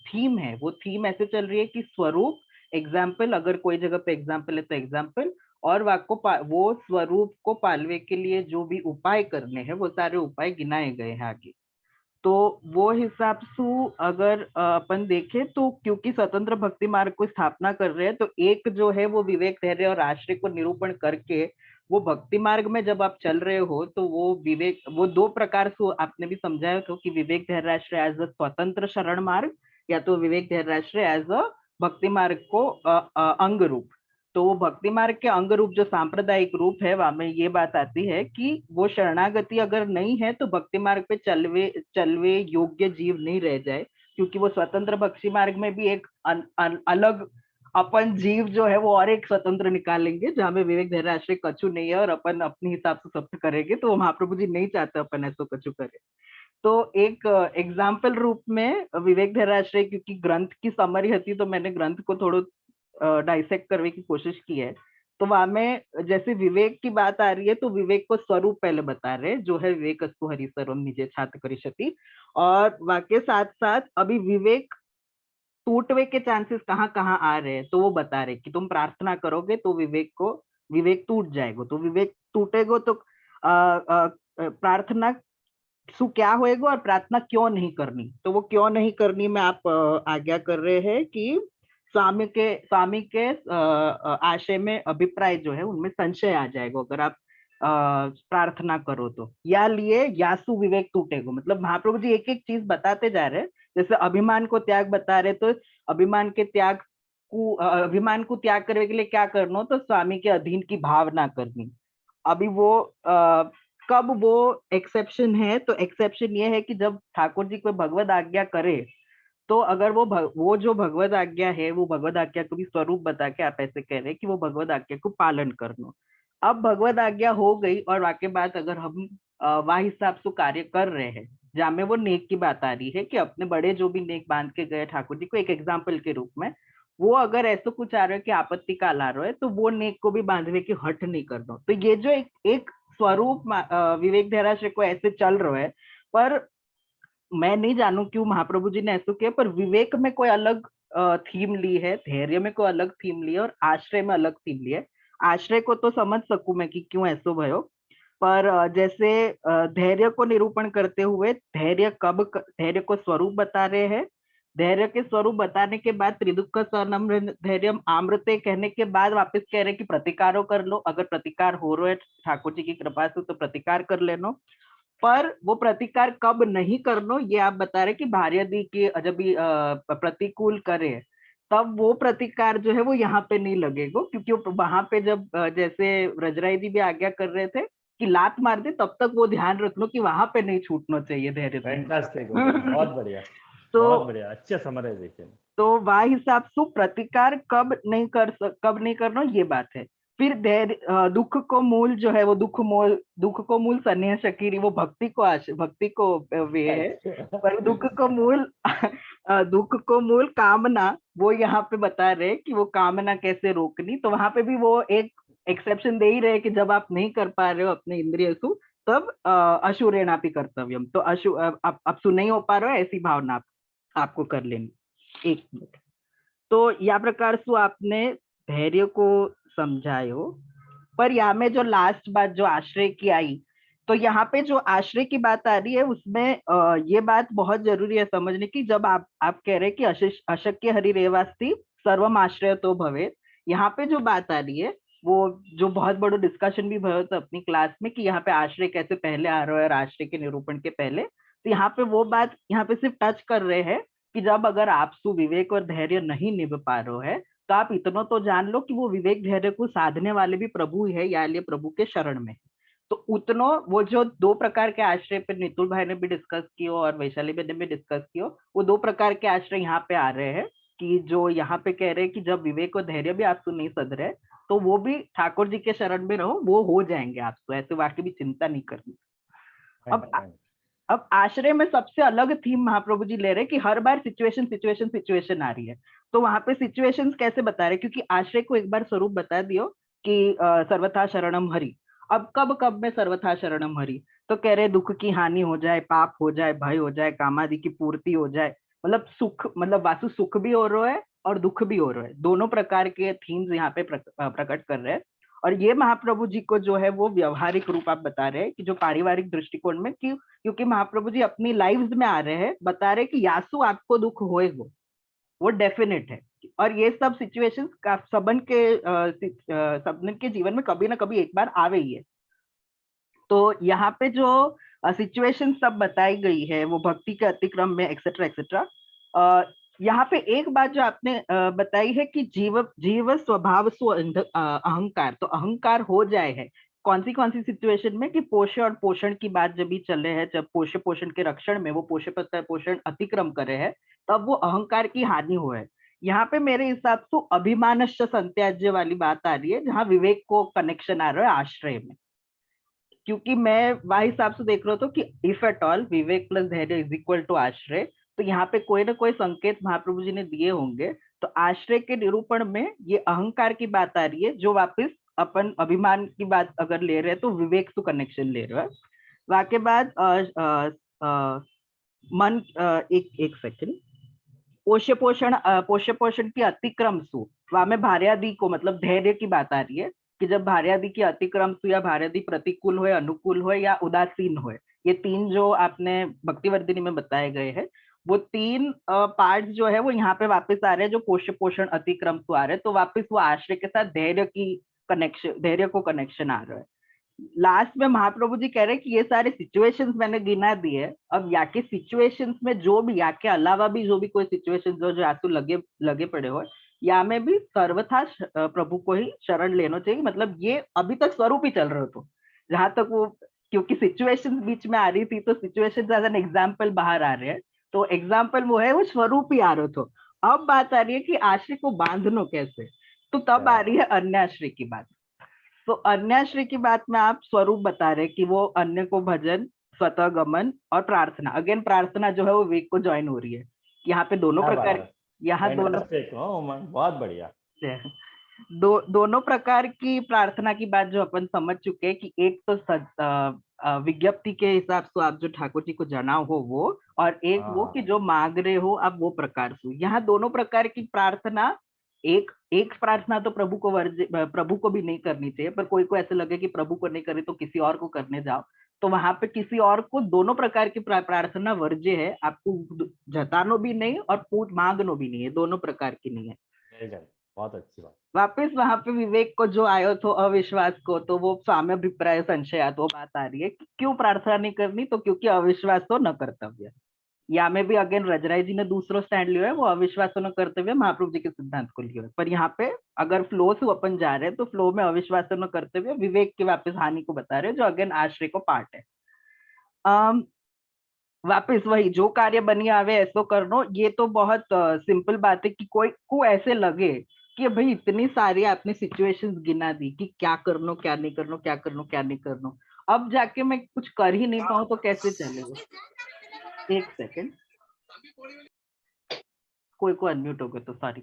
थीम है वो थीम ऐसे चल रही है कि स्वरूप एग्जाम्पल, अगर कोई जगह पे एग्जाम्पल है तो एग्जाम्पल, और वो स्वरूप को पालवे के लिए जो भी उपाय करने हैं वो सारे उपाय गिनाए गए हैं आगे. तो वो हिसाब से अगर अपन देखें तो क्योंकि स्वतंत्र भक्ति मार्ग को स्थापना कर रहे हैं, तो एक जो है वो विवेक धैर्य और आश्रय को निरूपण करके वो भक्ति मार्ग में जब आप चल रहे हो तो वो विवेक, वो दो प्रकार से आपने भी समझाया था कि विवेक धैर्याश्रय एज अ स्वतंत्र शरण मार्ग, या तो विवेक धैर्याश्रय एज अ भक्ति मार्ग को अंग रूप. तो वो भक्ति मार्ग के अंग रूप जो सांप्रदायिक रूप है, वहां में ये बात आती है कि वो शरणागति अगर नहीं है तो भक्ति मार्ग पे चलवे योग्य जीव नहीं रह जाए, क्योंकि वो स्वतंत्र भक्ति मार्ग में भी एक अलग अपन जीव जो है वो और एक स्वतंत्र निकालेंगे जहाँ में विवेक धैर्य आश्रय कछु नहीं है और अपन अपने हिसाब से सब करेंगे, तो महाप्रभु जी नहीं चाहते अपन ऐसा कछु करे। तो एक एग्जाम्पल रूप में विवेक धैर्य आश्रय, क्योंकि ग्रंथ की समरी हती तो मैंने ग्रंथ को थोड़ा डाइसेक्ट करने की कोशिश की है। तो वहां में जैसे विवेक की बात आ रही है तो विवेक को स्वरूप पहले बता रहे हैं, जो है विवेक अस्तु हरि सर्वम निजे छात्र करिष्यति, और वाक्य साथ साथ अभी विवेक टूटवे के चांसेस कहाँ कहाँ आ रहे हैं तो वो बता रहे कि तुम प्रार्थना करोगे तो विवेक टूट जाएगा, तो विवेक टूटेगा तो प्रार्थना सु क्या होएगा और प्रार्थना क्यों नहीं करनी, तो वो क्यों नहीं करनी में आप आज्ञा कर रहे हैं कि स्वामी के आशय में अभिप्राय जो है उनमें संशय आ जाएगा अगर आप प्रार्थना करो तो, या लिए यासु विवेक टूटेगा। मतलब महाप्रभु जी एक एक चीज बताते जा रहे हैं, जैसे अभिमान को त्याग बता रहे तो अभिमान को त्याग करने के लिए क्या करना, तो स्वामी के अधीन की भावना करनी। अभी वो कब वो एक्सेप्शन है, तो एक्सेप्शन ये है कि जब ठाकुर जी कोई भगवद आज्ञा करे तो अगर वो जो भगवद आज्ञा है वो भगवद आज्ञा को भी स्वरूप बता के आप ऐसे कह रहे हैं कि वो भगवद आज्ञा को पालन करना। अब भगवद आज्ञा हो गई और वाक्य बात अगर हम वह हिसाब से कार्य कर रहे हैं जहाँ में वो नेक की बात आ रही है कि अपने बड़े जो भी नेक बांध के गए ठाकुर जी को एक एग्जाम्पल के रूप में, वो अगर ऐसा कुछ आ रहा है कि आपत्ति काल आ रहा है तो वो नेक को भी बांधवे की हट नहीं करना। तो ये जो एक स्वरूप विवेक धैर्य को ऐसे चल रहा है, पर मैं नहीं जानू क्यों महाप्रभु जी ने ऐसा किया, पर विवेक में कोई अलग थीम ली है, धैर्य में कोई अलग थीम ली है और आश्रय में अलग थीम ली है। आश्रय को तो समझ सकूं मैं कि क्यों ऐसा भयो, पर जैसे धैर्य को निरूपण करते हुए धैर्य को स्वरूप बता रहे हैं, धैर्य के स्वरूप बताने के बाद त्रिदुख सनम्र धैर्यम आमृते कहने के बाद वापस कह रहे कि प्रतिकारो कर लो, अगर प्रतिकार हो रहा है ठाकुर जी की कृपा से तो प्रतिकार कर लेनो, पर वो प्रतिकार कब नहीं करनो ये आप बता रहे कि भार्यदी के जब भी प्रतिकूल करे तब वो प्रतिकार जो है वो यहाँ पे नहीं लगेगा, क्योंकि वहां पे जब जैसे रजराई जी भी आज्ञा कर रहे थे कि लात मार दे तब तक वो ध्यान रख लो कि वहां पे नहीं छूटना चाहिए धैर्य। बहुत बढ़िया, तो बहुत बढ़िया, अच्छा समराइजेशन। तो वह हिसाब से प्रतिकार कब नहीं करना ये बात है। फिर धैर्य दुख को मूल जो है वो दुख को मूल सन्यास शकीरी, वो भक्ति को वे है, पर दुख को मूल कामना वो यहाँ पे बता रहे कि वो कामना कैसे रोकनी, तो वहां पे भी वो एक एक्सेप्शन दे ही रहे कि जब आप नहीं कर पा रहे हो अपने इंद्रिय सु तब अशुरेणापि कर्तव्यम, तो अब सु नहीं हो पा रहे हो ऐसी भावना आपको कर लेनी। एक मिनट, तो या प्रकार से आपने धैर्य को समझायो, पर यहाँ में जो लास्ट बात जो आश्रय की आई, तो यहाँ पे जो आश्रय की बात आ रही है उसमें ये बात बहुत जरूरी है समझने की, जब आप कह रहे हैं कि अशक्य हरि रेवास्ति सर्वम आश्रय तो भवे, यहाँ पे जो बात आ रही है वो जो बहुत बड़ा डिस्कशन भी भयो था अपनी क्लास में कि यहाँ पे आश्रय कैसे पहले आ रहा है और आश्रय के निरूपण के पहले, तो यहाँ पे वो बात यहाँ पे सिर्फ टच कर रहे हैं कि जब अगर आप सुविवेक और धैर्य नहीं निभ पा रहे हैं तो आप इतना तो जान लो कि वो विवेक धैर्य को साधने वाले भी प्रभु ही है, या लिए प्रभु के शरण में। तो उतनो वो जो दो प्रकार के आश्रय पे नितुल भाई ने भी डिस्कस किया और वैशाली ने भी डिस्कस किया, वो दो प्रकार के आश्रय यहाँ पे आ रहे हैं कि जो यहाँ पे कह रहे हैं कि जब विवेक और धैर्य भी आपको नहीं सध रहे तो वो भी ठाकुर जी के शरण में रहो, वो हो जाएंगे आपको, ऐसे वाक्य भी चिंता नहीं करनी। अब आश्रय में सबसे अलग थीम महाप्रभु जी ले रहे हैं कि हर बार सिचुएशन आ रही है, तो वहां पे सिचुएशंस कैसे बता रहे, क्योंकि आश्रय को एक बार स्वरूप बता दियो कि सर्वथा शरणम हरि। अब कब में सर्वथा शरणम हरि, तो कह रहे दुख की हानि हो जाए, पाप हो जाए, भय हो जाए, कामादि की पूर्ति हो जाए, मतलब सुख, मतलब वासु सुख भी हो रहा है और दुख भी हो रहा है, दोनों प्रकार के थीम्स यहाँ पे प्रकट कर रहे हैं। और ये महाप्रभु जी को जो है वो व्यवहारिक रूप आप बता रहे हैं कि जो पारिवारिक दृष्टिकोण में कि क्योंकि महाप्रभु जी अपनी लाइव्स में आ रहे हैं, बता रहे कि यासु आपको दुख होएगा, वो डेफिनेट है, और ये सब सिचुएशंस का सबन के जीवन में कभी ना कभी एक बार आवे ही है। तो यहाँ पे जो सिचुएशन सब बताई गई है वो भक्ति के अतिक्रम में एक्सेट्रा एक्सेट्रा, यहाँ पे एक बात जो आपने बताई है कि जीव स्वभाव स्व अहंकार, तो अहंकार हो जाए है, कौन सी सिचुएशन में कि पोष्य और पोषण की बात जब भी चले हैं, जब पोष्य पोषण के रक्षण में वो पोष्य पोषण अतिक्रम करे है, तब वो अहंकार की हानि हो है। यहाँ पे मेरे हिसाब से अभिमानश्च संत्याज्य वाली बात आ रही है, जहाँ विवेक को कनेक्शन आ रहा है आश्रय में। क्योंकि मैं वह हिसाब से देख रहा था कि if at all Vivek plus धैर्य इज इक्वल टू आश्रय, तो यहाँ पे कोई ना कोई संकेत महाप्रभु जी ने दिए होंगे। तो आश्रय के निरूपण में ये अहंकार की बात आ रही है, जो वापस अपन अभिमान की बात अगर ले रहे हैं तो विवेक से कनेक्शन ले रहे हैं। वाके बाद मन एक सेकंड, पोष्य पोषण की अतिक्रम सु में भार्यादि को मतलब धैर्य की बात आ रही है कि जब भार्यादि की अतिक्रम सु या भार्यादि प्रतिकूल हो, अनुकूल हो या उदासीन हो, ये तीन जो आपने भक्तिवर्धिनी में बताए गए हैं, वो तीन पार्ट्स जो है वो यहाँ पे वापस आ रहे हैं, जो पोष्य पोषण अतिक्रम सु आ रहे हैं। तो वापस वो आश्रय के साथ धैर्य को कनेक्शन आ रहा है। लास्ट में महाप्रभु जी कह रहे हैं कि ये सारे सिचुएशंस मैंने गिना दिए, अब या के सिचुएशंस में जो भी या के अलावा भी जो भी कोई सिचुएशन जो आंसू लगे पड़े हो, या में भी सर्वथा प्रभु को ही शरण लेना चाहिए। मतलब ये अभी तक स्वरूप ही चल रहे हो, तो जहां तक वो, क्योंकि सिचुएशंस बीच में आ रही थी तो सिचुएशंस एज एन एग्जाम्पल बाहर आ रहे हैं, तो एग्जाम्पल वो है वो स्वरूप ही आ रहे हो। अब बात आ रही है कि आश्रय को बांधनो कैसे, तो तब आ रही है अन्याश्रय की बात। तो अन्याश्रय की बात में आप स्वरूप बता रहे कि वो अन्य को भजन, स्वतः गमन और प्रार्थना। अगेन प्रार्थना जो है वो विवेक को ज्वाइन हो रही है। यहाँ पे दोनों प्रकार, यहाँ दोनों बहुत बढ़िया, दोनों प्रकार की प्रार्थना की बात जो अपन समझ चुके हैं कि एक तो विज्ञप्ति के हिसाब से आप जो ठाकुर जी को जनाओ हो वो, और एक वो कि जो मांग रहे हो आप वो प्रकार से। यहाँ दोनों प्रकार की प्रार्थना, एक प्रार्थना तो प्रभु को भी नहीं करनी चाहिए, पर कोई को ऐसे लगे कि प्रभु को नहीं करे तो किसी और को करने जाओ, तो वहां पे किसी और को दोनों प्रकार की प्रार्थना वर्ज्य है। आपको जतानो भी नहीं और मांगनो भी नहीं है, दोनों प्रकार की नहीं है। बहुत अच्छी बात। वापस वहां पे विवेक को जो आयो तो अविश्वास को, तो वो स्वामी अभिप्राय संशय तो बात आ रही है कि क्यों प्रार्थना नहीं करनी, तो क्योंकि अविश्वास तो न कर्तव्य। या में भी अगेन रजराई जी ने दूसरा स्टैंड लिया है, वो अविश्वास न कर्तव्य महाप्रभु जी के सिद्धांत को लिया है। पर यहाँ पे अगर फ्लो से अपन जा रहे हैं तो फ्लो में अविश्वास न कर्तव्य विवेक के वापस हानि को बता रहे हैं, जो अगेन आश्रय को पार्ट है। वापस वही जो कार्य बनी आवे ऐसो करनो, ये तो बहुत सिंपल बात है कि कोई को ऐसे लगे कि भाई इतनी सारी आपने सिचुएशंस गिना दी कि क्या करनो क्या नहीं करनो, क्या करनो क्या नहीं करनो, अब जाके मैं कुछ कर ही नहीं पाऊं तो कैसे चलेगा। एक सेकेंड, कोई को अनम्यूट हो गया तो सॉरी।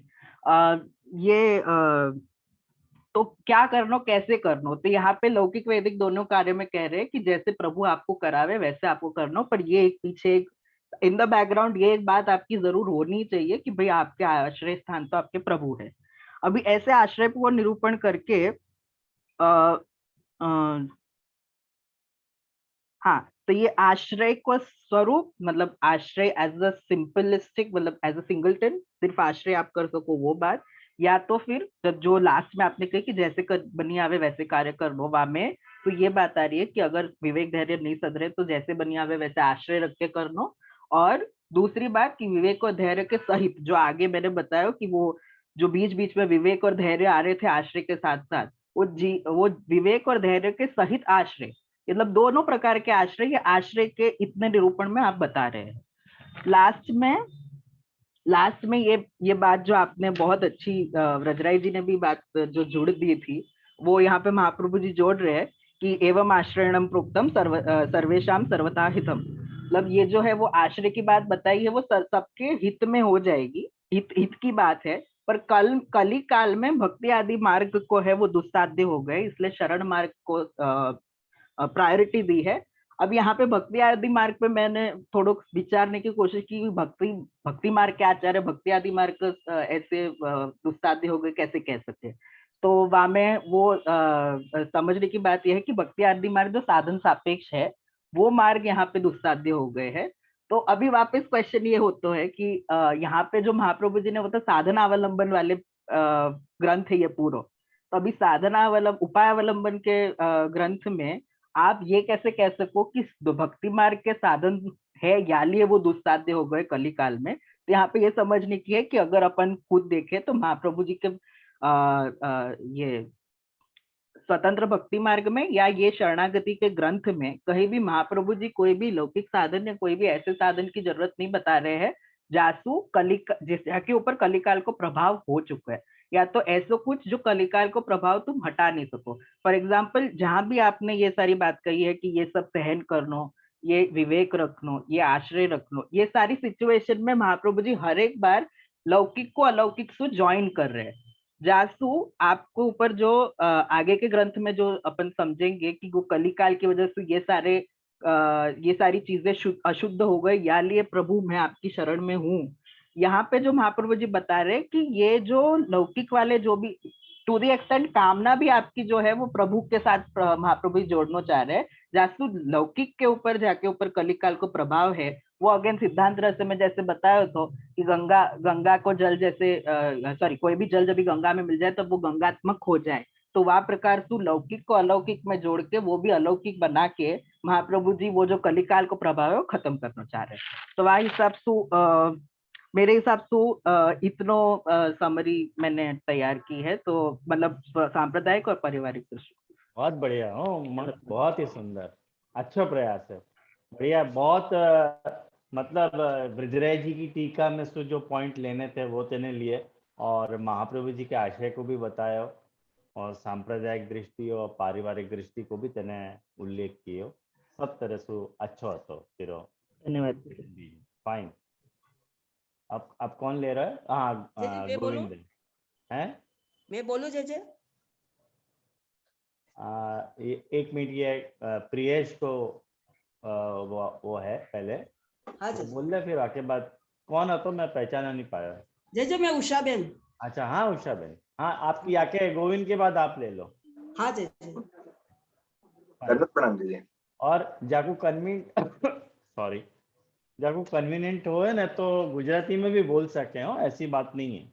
तो क्या करनो कैसे करनो, तो यहाँ पे लौकिक वैदिक दोनों कार्य में कह रहे हैं कि जैसे प्रभु आपको करावे वैसे आपको करनो। पर ये एक पीछे इन द बैकग्राउंड ये एक बात आपकी जरूर होनी चाहिए कि भाई आपके आश्रय स्थान तो आपके प्रभु है। अभी ऐसे आश्रय को निरूपण करके हाँ, तो ये आश्रय को स्वरूप मतलब आश्रय एज अ सिंपलिस्टिक, मतलब एज अ सिंगलटन सिर्फ आश्रय आप कर सको वो बात, या तो फिर जब जो लास्ट में आपने कही कि जैसे बनी आवे वैसे कार्य कर लो, वहां में तो ये बात आ रही है कि अगर विवेक धैर्य नहीं सदरे तो जैसे बनी आवे वैसे आश्रय रख के कर लो। और दूसरी बात कि विवेक और धैर्य के सहित, जो आगे मैंने बताया कि वो जो बीच बीच में विवेक और धैर्य आ रहे थे आश्रय के साथ साथ, वो विवेक और धैर्य के सहित आश्रय, मतलब दोनों प्रकार के आश्रय, ये आश्रय के इतने निरूपण में आप बता रहे हैं। लास्ट में ये बात जो आपने बहुत अच्छी, रजराई जी ने भी बात जो जोड़ दी थी, वो यहाँ पे महाप्रभु जी जोड़ रहे हैं कि एवं आश्रयणम प्रोक्तम सर्वेशाम सर्वथा हितम। मतलब ये जो है वो आश्रय की बात बताई है वो सबके हित में हो जाएगी, हित की बात है। पर कली काल में भक्ति आदि मार्ग को है वो दुस्साध्य हो गए, इसलिए शरण मार्ग को प्रायोरिटी दी है। अब यहाँ पे भक्ति आदि मार्ग पे मैंने थोड़ा विचारने की कोशिश की, भक्ति मार्ग के आचार्य भक्ति आदि मार्ग ऐसे दुस्साध्य हो गए कैसे कह सकते। तो वहां में वो समझने की बात यह है कि भक्ति आदि मार्ग जो साधन सापेक्ष है वो मार्ग यहाँ पे दुस्साध्य हो गए हैं। तो अभी वापस क्वेश्चन ये होता है कि यहाँ पे जो महाप्रभु जी ने वो तो साधनावलंबन वाले ग्रंथ है ये पूरा, तो अभी साधनावलंबन उपायावलंबन के ग्रंथ में आप ये कैसे कह सको कि भक्ति मार्ग के साधन है या लिए वो दुस्साध्य हो गए कली काल में। तो यहाँ पे ये समझने की है कि अगर अपन खुद देखें तो महाप्रभु जी के ये स्वतंत्र भक्ति मार्ग में या ये शरणागति के ग्रंथ में कहीं भी महाप्रभु जी कोई भी लौकिक साधन या कोई भी ऐसे साधन की जरूरत नहीं बता रहे हैं जासू जिसके ऊपर कलिकाल को प्रभाव हो चुका है, या तो ऐसा कुछ जो कलिकाल को प्रभाव तुम हटा नहीं सको। फॉर एग्जाम्पल जहां भी आपने ये सारी बात कही है कि ये सब सहन करनो, ये विवेक रखनो, ये आश्रय रखनो, ये सारी सिचुएशन में महाप्रभु जी हर एक बार लौकिक को अलौकिक से ज्वाइन कर रहे हैं। जासू आपको ऊपर जो आगे के ग्रंथ में जो अपन समझेंगे कि वो कलिकाल की वजह से ये सारी चीजें अशुद्ध हो गए, या लिए प्रभु मैं आपकी शरण में हूँ। यहाँ पे जो महाप्रभु जी बता रहे कि ये जो लौकिक वाले जो भी टू दी एक्सटेंट कामना भी आपकी जो है वो प्रभु के साथ महाप्रभु जी जोड़ना चाह रहे हैं। जासू लौकिक के ऊपर जाके ऊपर कलिकाल को प्रभाव है, वो अगेन सिद्धांत रहस्य में जैसे बताया तो कि गंगा को जल जैसे सॉरी कोई भी जल जब भी गंगा में मिल जाए तब वो गंगात्मक हो जाए, तो वह प्रकार तू लौकिक को अलौकिक में जोड़ के वो भी अलौकिक बना के महाप्रभु जी वो जो कलिकाल को प्रभाव है वो खत्म करना चाह रहे हैं। तो वह हिसाब से मेरे हिसाब से इतनो समरी मैंने तैयार की है, तो मतलब सांप्रदायिक और पारिवारिक दृष्टि। बहुत बढ़िया हो, बहुत ही सुंदर, अच्छा प्रयास है, बढ़िया। बहुत मतलब ब्रजराज जी की टीका में से जो पॉइंट लेने थे वो तेने लिए, और महाप्रभु जी के आशय को भी बताया, और सांप्रदायिक दृष्टि और पारिवारिक दृष्टि को भी तेने उल्लेख किए। सब तरह से अच्छा हो तेरो, धन्यवाद। फाइन। अब कौन ले रहा है? हाँ, गोविंद है। मैं बोलूं जैसे एक मिनट, ये प्रियेश को वो है पहले। हाँ तो जी, बोल ले, फिर आके बाद कौन है तो मैं पहचाना नहीं पाया। जैसे मैं उषा बेन। अच्छा, हाँ उषा बेन, हाँ आपकी आके गोविंद के बाद आप ले लो। हाँ जैसे प्रणाम दीजिए। और जाकू सॉरी जाकू कन्वीनियंट हो है ना तो गुजराती में भी बोल सकते हो, ऐसी बात नहीं है।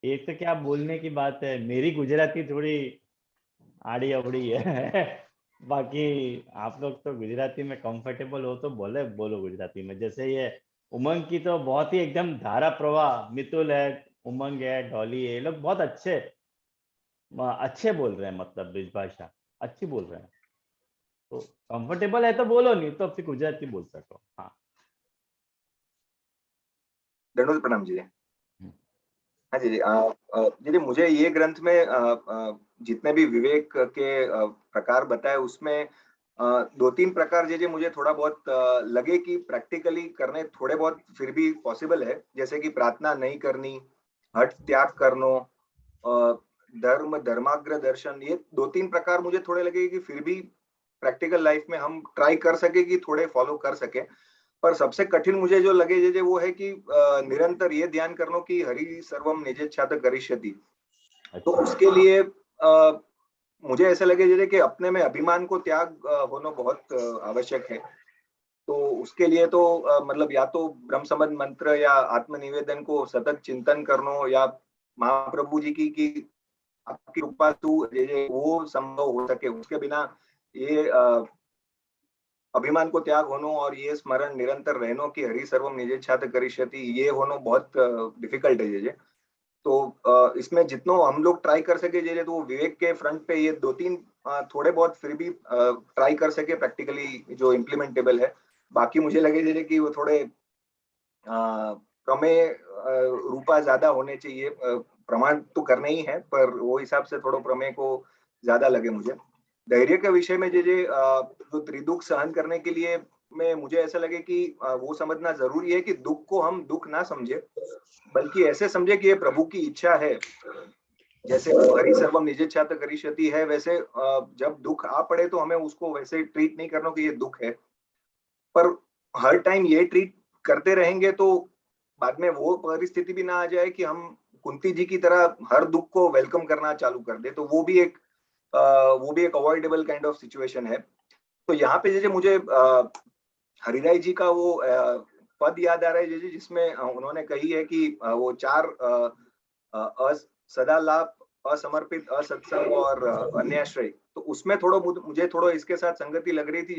एक तो क्या बोलने की बात है, मेरी गुजराती थोड़ी आड़ी अवड़ी है बाकी आप लोग तो गुजराती में कंफर्टेबल हो तो बोलो गुजराती में। जैसे ये उमंग की तो बहुत ही एकदम धारा प्रवाह, मितुल है, उमंग है, डॉली है, ये लोग बहुत अच्छे बोल रहे हैं, मतलब ब्रिज भाषा अच्छी बोल रहे हैं। तो कंफर्टेबल है तो बोलो, नहीं तो फिर गुजराती बोल सको। हाँ, दंडोत प्रणाम जी। हाँ जी जी, मुझे ये ग्रंथ में जितने भी विवेक के प्रकार बताए उसमें 2-3 प्रकार जे मुझे थोड़ा बहुत लगे कि प्रैक्टिकली करने थोड़े बहुत फिर भी पॉसिबल है, जैसे कि प्रार्थना नहीं करनी, हठ त्याग करनो, धर्माग्र दर्शन, ये 2-3 प्रकार मुझे थोड़े लगे कि फिर भी प्रैक्टिकल लाइफ में हम ट्राई कर सके कि थोड़े फॉलो कर सके। पर सबसे कठिन मुझे जो लगे जे वो है कि निरंतर ये ध्यान करनो कि हरि सर्वम निजेच्छात करिष्यति। तो उसके लिए मुझे ऐसा लगे जैसे कि अपने में अभिमान को त्याग होना बहुत आवश्यक है। तो उसके लिए तो मतलब या तो ब्रह्म संबंध मंत्र या आत्मनिवेदन को सतत चिंतन करनो, या महाप्रभु जी की आपकी कृपा तू वो संभव हो सके, उसके बिना ये अभिमान को त्याग होनो और ये स्मरण निरंतर रहनो कि हरि सर्वम निजेच्छात करिष्यति, ये होनो बहुत डिफिकल्ट है जे। तो इसमें जितनो हम लोग ट्राई कर सके जे तो विवेक के फ्रंट पे ये 2-3 थोड़े बहुत फिर भी ट्राई कर सके प्रैक्टिकली जो इम्प्लीमेंटेबल है। बाकी मुझे लगे जे कि वो थोड़े प्रमेय रूपा ज्यादा होने चाहिए। प्रमाण तो करने ही है पर वो हिसाब से थोड़ा प्रमेय को ज्यादा लगे मुझे। धैर्य के विषय में जो त्रिदुख सहन करने के लिए में मुझे ऐसा लगे कि वो समझना जरूरी है कि दुख को हम दुख ना समझे, बल्कि ऐसे समझे कि ये प्रभु की इच्छा है। जैसे हरि सर्वम निजेच्छात करिष्यति है, वैसे जब दुख आ पड़े तो हमें उसको वैसे ट्रीट नहीं करना कि ये दुख है। पर हर टाइम ये ट्रीट करते रहेंगे तो बाद में वो परिस्थिति भी ना आ जाए कि हम कुंती जी की तरह हर दुख को वेलकम करना चालू कर दे, तो वो भी एक अवॉइडेबल काइंड ऑफ सिचुएशन है। तो यहाँ पे जैसे मुझे हरिराय जी का वो पद याद आ रहा है जिसमें उन्होंने कही है कि वो 4 सदा लाभ, असमर्पित, असत्संग और अन्याश्रय। तो उसमें मुझे थोड़ा इसके साथ संगति लग रही थी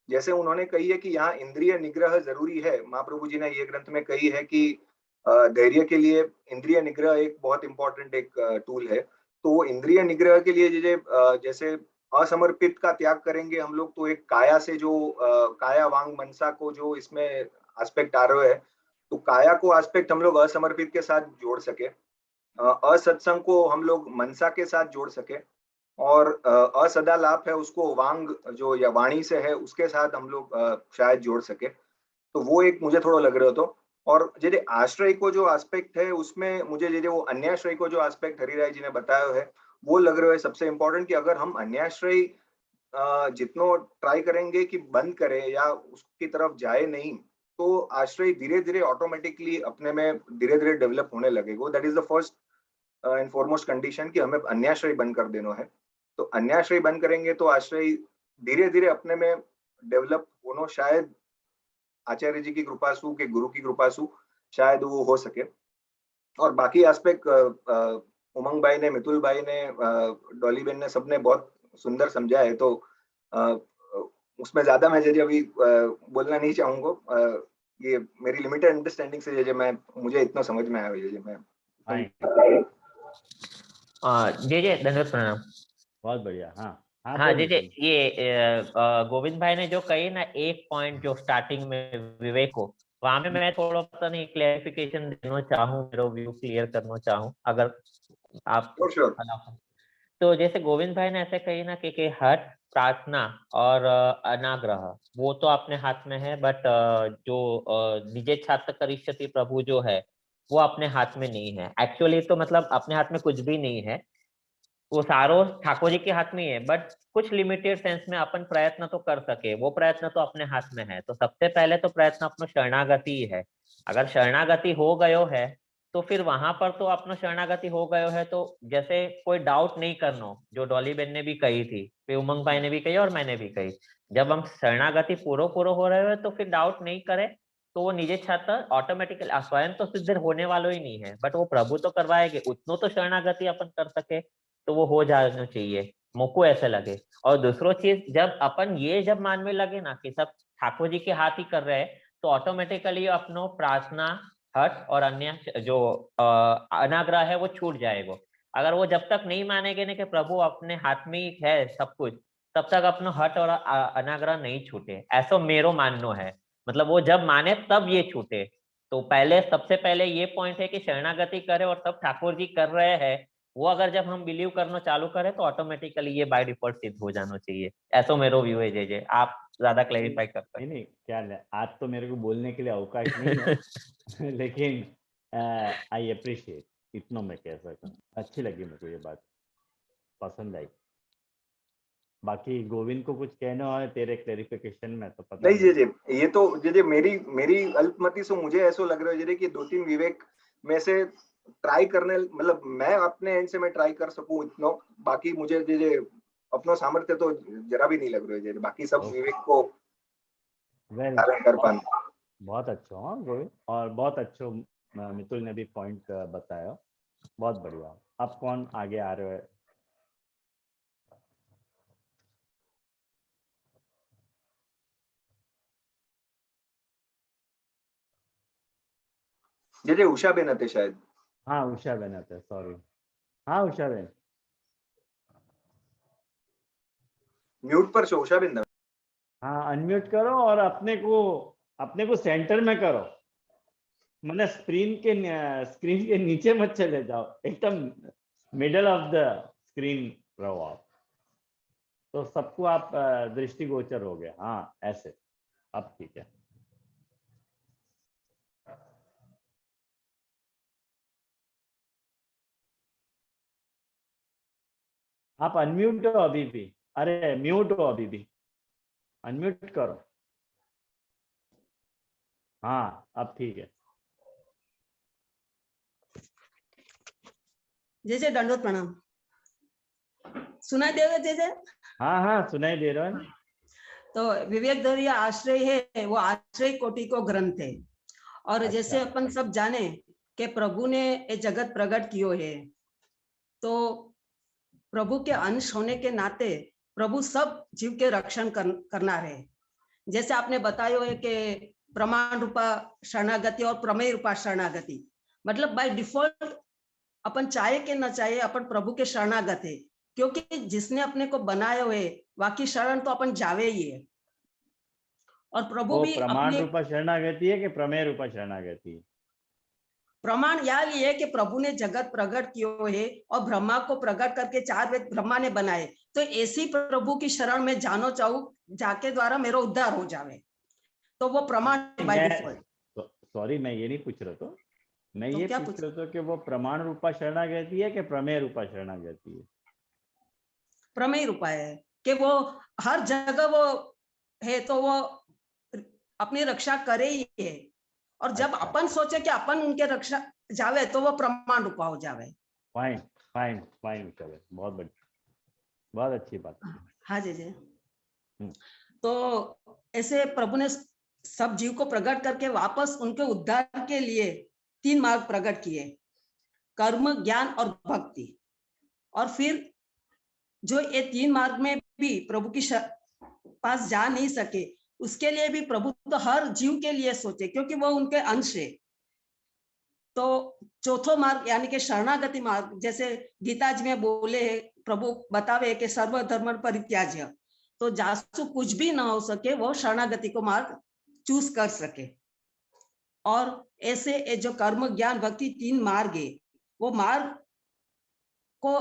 जैसे उन्होंने कही है कि यहाँ इंद्रिय निग्रह जरूरी है। महाप्रभु जी ने ये ग्रंथ में कही है कि धैर्य के लिए इंद्रिय निग्रह एक बहुत इंपॉर्टेंट एक टूल है। तो इंद्रिय निग्रह के लिए जैसे असमर्पित का त्याग करेंगे हम लोग, तो एक काया से जो काया वांग मनसा को जो इसमें एस्पेक्ट आ रहे हैं, तो काया को एस्पेक्ट हम लोग असमर्पित के साथ जोड़ सके, असत्संग को हम लोग मनसा के साथ जोड़ सके, और असदालाप है उसको वांग जो या वाणी से है उसके साथ हम लोग शायद जोड़ सके। तो वो एक मुझे थोड़ा लग रहा था। और जे आश्रय को जो एस्पेक्ट है उसमें मुझे जे वो अन्याश्रय को जो एस्पेक्ट हरिराय जी ने बताया है वो लग रहा है सबसे इम्पोर्टेंट, कि अगर हम अन्याश्रय जितनो ट्राई करेंगे कि बंद करें या उसकी तरफ जाए नहीं, तो आश्रय धीरे धीरे ऑटोमेटिकली अपने में धीरे धीरे डेवलप होने लगेगा। That is the first and foremost condition कि हमें अन्याश्रय बंद कर देना है। तो अन्याश्रय बंद करेंगे तो आश्रय धीरे धीरे अपने में डेवलप होना शायद आचार्य जी की कृपा सु के गुरु की कृपा सु शायद वो हो सके। और बाकी एस्पेक्ट उमंग भाई ने, मितुल भाई ने, डॉली बेन ने, सबने बहुत सुंदर समझा है, तो उसमें ज्यादा मैं जैसे अभी बोलना नहीं चाहूंगा। ये मेरी लिमिटेड अंडरस्टैंडिंग से जैसे मैं मुझे इतना समझ में आया जैसे मैं जे धन्यवाद प्रणाम। बहुत बढ़िया। हाँ हाँ जे ये गोविंद भाई ने जो कही ना एक पॉइंट जो स्टार्टिंग में विवेक को, वहां में मैं थोड़ा पता नहीं क्लेरिफिकेशन देना चाहूँ, मेरा व्यू क्लियर करना चाहूँ अगर आप तो जैसे गोविंद भाई ने ऐसे कही ना कि हठ, प्रार्थना और अनाग्रह वो तो अपने हाथ में है, बट जो निजे छात्र करिष्यति प्रभु जो है वो अपने हाथ में नहीं है। एक्चुअली तो मतलब अपने हाथ में कुछ भी नहीं है, वो सारो ठाकुर जी के हाथ में ही है, बट कुछ लिमिटेड सेंस में अपन प्रयत्न तो कर सके, वो प्रयत्न तो अपने हाथ में है। तो सबसे पहले तो प्रयत्न अपना शरणागति ही है। अगर शरणागति हो गयो है तो फिर वहां पर तो अपना शरणागति हो गयो है, तो जैसे कोई डाउट नहीं करना, जो डॉली बेन ने भी कही थी, फिर उमंग भाई ने भी कही और मैंने भी कही, जब हम शरणागति पूरा हो रहे हो तो फिर डाउट नहीं करे, तो वो निजे छात्र ऑटोमेटिकली स्वयं तो सिद्ध होने वालों ही नहीं है, बट वो प्रभु तो करवाएंगे, उतनो तो शरणागति अपन कर सके तो वो हो जाना चाहिए, मुझको ऐसे लगे। और दूसरो चीज, जब अपन ये जब मानने लगे ना कि सब ठाकुर जी के हाथ ही कर रहे हैं, तो ऑटोमेटिकली अपनो प्रार्थना, हठ और अन्य जो अनाग्रह है वो छूट जाएगा। अगर वो जब तक नहीं मानेंगे ना कि प्रभु अपने हाथ में ही है सब कुछ, तब तक अपनो हठ और अनाग्रह नहीं छूटे, ऐसा मेरो मानना है। मतलब वो जब माने तब ये छूटे। तो पहले सबसे पहले ये पॉइंट है कि शरणागति करे और तब ठाकुर जी कर रहे हैं, वो अगर जब हम बिलीव करना चालू करें तो ऑटोमेटिकली ये बाय डिफॉल्ट सिद्ध हो जाना चाहिए। ऐसा मेरा व्यू है। जे आप ज्यादा क्लैरिफाई कर सकते हैं। नहीं क्या आज तो मेरे को बोलने के लिए अवकाश नहीं है लेकिन आई अप्रिशिएट, इतना मैं कह सकता हूँ। अच्छी लगी मेरे को ये बात, पसंद आई। बाकी गोविंद को कुछ कहना है तेरे क्लैरिफिकेशन में तो पता नहीं जे ये तो जे मेरी अल्पमति से मुझे ऐसा लग रहा है जे कि 2-3 विवेक में से ट्राई करने, मतलब मैं अपने एंड से मैं ट्राई कर सकूं इतना, बाकी मुझे जे अपना सामर्थ्य तो जरा भी नहीं लग रहा है जे बाकी सब विवेक को धारण कर पाना। बहुत अच्छा हो गोविंद, और बहुत अच्छा मितुल ने भी पॉइंट बताया, बहुत बढ़िया। अब कौन आगे आ रहे हैं? जे उषा बेन थे शायद। हाँ उषा बेन थे, सॉरी। हाँ उषा बेन म्यूट पर छो उषा बेन। हाँ अनम्यूट करो और अपने को सेंटर में करो, मैंने स्क्रीन के नीचे मत चले जाओ, एकदम मिडल ऑफ द स्क्रीन रहो आप, तो सबको आप दृष्टिगोचर हो गए। हाँ ऐसे, अब ठीक है। आप अनम्यूट हो अभी भी, अरे म्यूट हो अभी भी, अनम्यूट करो। हाँ अब ठीक है। जैसे दंडोत प्रणाम, सुनाई दे रहा जैसे? हाँ हाँ सुनाई दे रहा है। तो विवेक धैर्य आश्रय है, वो आश्रय कोटि को ग्रंथ है। और अच्छा। जैसे अपन सब जाने कि प्रभु ने ये जगत प्रकट कियो है, तो प्रभु के अंश होने के नाते प्रभु सब जीव के रक्षण करना है। जैसे आपने बताया है कि प्रमाण रूपा शरणागति और प्रमेय रूपा शरणागति, मतलब बाय डिफॉल्ट अपन चाहे कि न चाहे अपन प्रभु के शरणागत है, क्योंकि जिसने अपने को बनाए हुए बाकी शरण तो अपन जावे ही है। और प्रभु वो भी प्रमाण अपने रूपा शरणागति है कि प्रमेय रूपा शरणागति है? प्रमाण यह लिए कि प्रभु ने जगत प्रकट कियो है और ब्रह्मा को प्रकट करके 4 वेद ब्रह्मा ने बनाए, तो ऐसी प्रभु की शरण में जानो चाहूं, जाके द्वारा मेरा उद्धार हो जावे, तो वो प्रमाण बाय डिफॉल्ट। सॉरी, मैं ये नहीं पूछ रहा था, मैं तो ये क्या पूछ रहा था कि वो प्रमाण रूपा शरणागति है कि प्रमेय रूपा शरणागति है? प्रमेय रूपा है कि वो हर जगह वो है, तो वो अपनी रक्षा करे ही है। और जब अच्छा। अपन सोचे कि अपन उनके रक्षा जावे, तो वो प्रमाण रूपा हो जावे। फाइन फाइन फाइन, चलो, बहुत बढ़िया, बहुत अच्छी बात। हाँ जी जी। तो ऐसे प्रभु ने सब जीव को प्रकट करके वापस उनके उद्धार के लिए 3 मार्ग प्रकट किए, कर्म, ज्ञान और भक्ति। और फिर जो ये 3 मार्ग में भी प्रभु की पास जा नहीं सके, उसके लिए भी प्रभु तो हर जीव के लिए सोचे, क्योंकि वो उनके अंश है। तो चौथो मार्ग यानी कि शरणागति मार्ग, जैसे गीता जी में बोले है, प्रभु बतावे कि सर्व धर्म परित्याज्य, तो जासु कुछ भी ना हो सके वो शरणागति को मार्ग चूज कर सके। और ऐसे जो कर्म, ज्ञान, भक्ति 3 मार्ग है, वो मार्ग को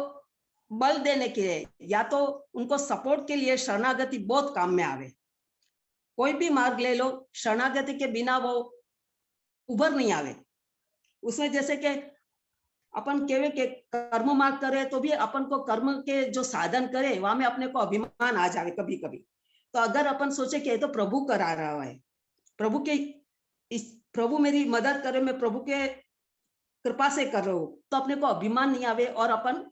बल देने के लिए या तो उनको सपोर्ट के लिए शरणागति बहुत काम में आवे। कोई भी मार्ग ले लो, शरणागति के बिना वो उभर नहीं आवे। उसमें जैसे कि अपन केवे के कर्म मार्ग करे, तो भी अपन को कर्म के जो साधन करे वहां में अपने को अभिमान आ जावे कभी कभी। तो अगर अपन सोचे कि तो प्रभु करा रहा है, प्रभु मेरी मदद करे, मैं प्रभु के कृपा से कर रहा हूं, तो अपने को अभिमान नहीं आवे और अपन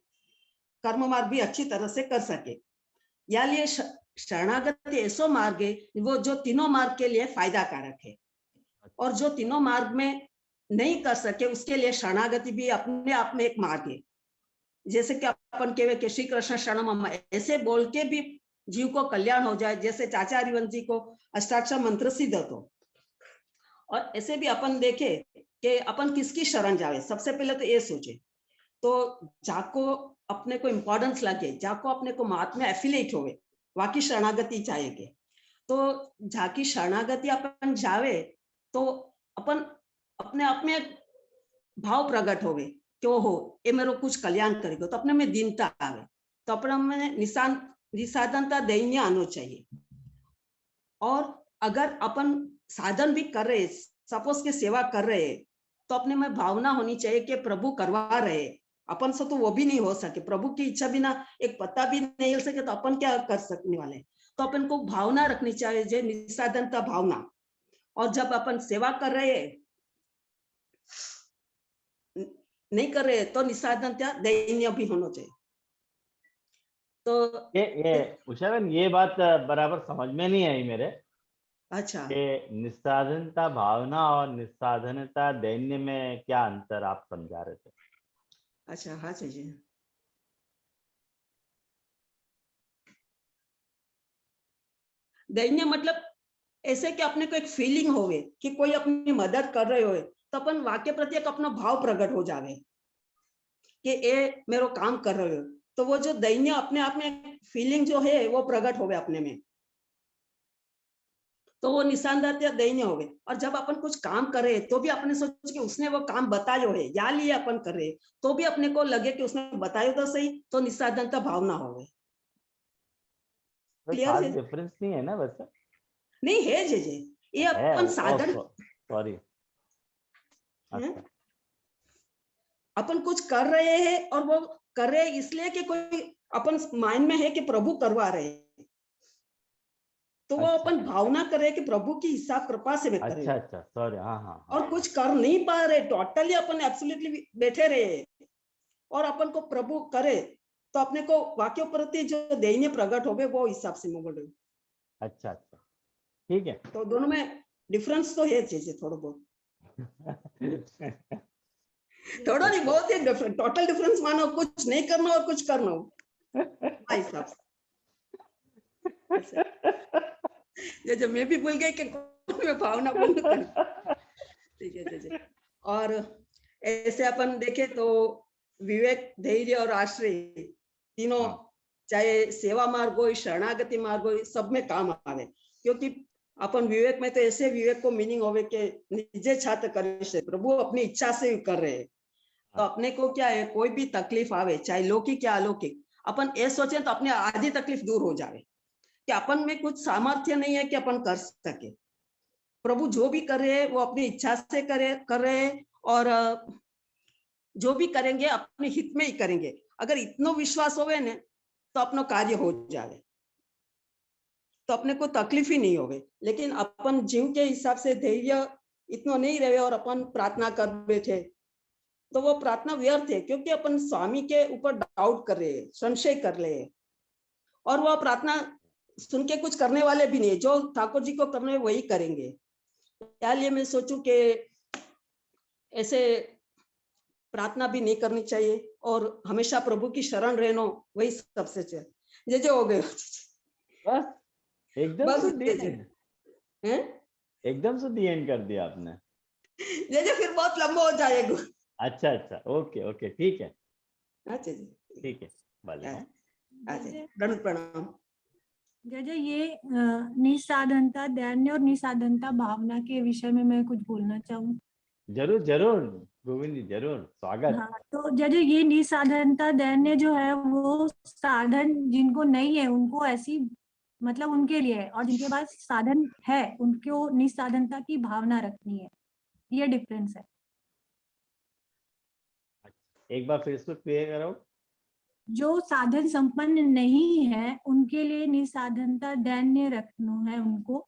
कर्म मार्ग भी अच्छी तरह से कर सके। या लिए शरणागति ऐसो मार्ग है वो जो तीनों मार्ग के लिए फायदा कारक है, और जो तीनों मार्ग में नहीं कर सके उसके लिए शरणागति भी अपने आप में एक मार्ग है। जैसे कि अपन कहे कि श्री कृष्ण शरणम, ऐसे बोल के भी जीव को कल्याण हो जाए, जैसे चाचा हरिवंश जी को अष्टाक्षर मंत्र सिद्ध हो। और ऐसे भी अपन देखे कि अपन किसकी शरण जावे, सबसे पहले तो ये सोचे, तो जाको अपने को इम्पोर्टेंस लगे, जाको अपने को महात्मा एफिलेट होवे, वाकी शरणागति चाहेगे। तो जाकी शरणागति अपन जावे तो अपन अपने आप में भाव प्रकट होवे कि हो ये मेरे कुछ कल्याण करेगा, तो अपने में दीनता आवे, तो अपने में निसाधनता, दैन्य आना चाहिए। और अगर अपन साधन भी कर रहे, सपोज के सेवा कर रहे, तो अपने में भावना होनी चाहिए कि प्रभु करवा रहे, अपन से तो वो भी नहीं हो सके, प्रभु की इच्छा बिना एक पत्ता भी नहीं हिल सके, तो अपन क्या कर सकने वाले। तो अपन को भावना रखनी चाहिए, जो निसाधनता भावना। और जब अपन सेवा कर रहे नहीं कर रहे, तो निसाधनता दैन्य भी होना चाहिए। तो ये उषाबेन, ये बात बराबर समझ में नहीं आई मेरे। अच्छा, कि निस्साधनता भावना और निस्साधनता दैन्य में क्या अंतर आप समझा रहे थे? अच्छा, हाँ जी। दैन्य मतलब ऐसे कि अपने को एक फीलिंग होवे कि कोई अपनी मदद कर रहे हो, तो अपन वाक्य प्रति एक अपना भाव प्रकट हो जावे कि ये मेरो काम कर रहे हो, तो वो जो दैन्य अपने आप में फीलिंग जो है वो प्रकट होवे अपने में, तो वो निशानदार दैन्य होवे। और जब अपन कुछ काम करे तो भी अपने सोच कि उसने वो काम बतायो है या लिए अपन कर रहे, तो भी अपने को लगे कि उसने बतायो तो सही, तो निसाधनता भावना होवे। क्लियर है? डिफरेंस नहीं है ना वैसे? नहीं है जे ये अपन साधन, सॉरी, अपन कुछ कर रहे हैं और वो कर रहे हैं इसलिए कि कोई अपन माइंड में है कि प्रभु करवा रहे हैं, तो वो अपन भावना करे कि प्रभु की हिसाब कृपा से मैं कर रहे। अच्छा, सॉरी, हाँ। और कुछ कर नहीं पा रहे, टोटली अपन एब्सोल्युटली बैठे रहे और अपन को प्रभु करे, तो अपने को वाक्य प्रति जो दैन्य प्रकट हो गए वो हिसाब से मैं बोल रही हूँ। अच्छा, ठीक है। तो दोनों में डिफरेंस तो है जैसे थोड़ा बहुत थोड़ा नहीं, बहुत ही डिफरेंट, टोटल डिफरेंस मानो, कुछ नहीं करना और कुछ करना हो हिसाब से। जैसे मैं भी भूल गई कि मैं भावना बोल ठीक है। और ऐसे अपन देखे तो विवेक, धैर्य और आश्रय तीनों, हाँ। चाहे सेवा मार्ग हो, शरणागति मार्ग हो, सब में काम आवे। क्योंकि अपन विवेक में तो ऐसे विवेक को मीनिंग होवे के निजे छात्र करे से प्रभु अपनी इच्छा से कर रहे हैं। तो अपने को क्या है, कोई भी तकलीफ आवे, चाहे लौकिक या अलौकिक, अपन ये सोचे तो अपने आधी तकलीफ दूर हो जावे कि अपन में कुछ सामर्थ्य नहीं है कि अपन कर सके। प्रभु जो भी कर रहे हैं वो अपनी इच्छा से कर रहे हैं, और जो भी करेंगे अपने हित में ही करेंगे। अगर इतना विश्वास होवे ने तो अपना कार्य हो जाए, तो अपने को तकलीफ ही नहीं होगी। लेकिन अपन जीव के हिसाब से धैर्य इतना नहीं रहे और अपन प्रार्थना कर बैठे तो वो प्रार्थना व्यर्थ है, क्योंकि अपन स्वामी के ऊपर डाउट कर रहे हैं, संशय कर रहे हैं, और वह प्रार्थना सुन के कुछ करने वाले भी नहीं, जो ठाकुर जी को करने वही करेंगे। इसलिए मैं सोचूं कि ऐसे प्रार्थना भी नहीं करनी चाहिए और हमेशा प्रभु की शरण रहना वही सबसे चाहिए। जे हो गए बस एकदम बस से इतने the end। हैं, एकदम से दी एंड कर दिया आपने। जे फिर बहुत लंबा हो जाएगा। अच्छा अच्छा, ओके ओके, ठीक है अच्छा जी, ठीक है, भले। हाँ। अच्छा, दंड प्रणाम। जैसे ये निसाधनता, दैन्य और निसाधनता भावना के विषय में मैं कुछ बोलना चाहूँ। जरूर जरूर गोविंद जी, जरूर, स्वागत। हाँ, तो जैसे ये निसाधनता दैन्य जो है वो साधन जिनको नहीं है उनको ऐसी, मतलब उनके लिए है, और जिनके पास साधन है उनको निसाधनता की भावना रखनी है। ये डिफरेंस है। एक बार फिर इसको क्लियर करो। जो साधन संपन्न नहीं है उनके लिए निसाधनता दैन्य रखना है उनको,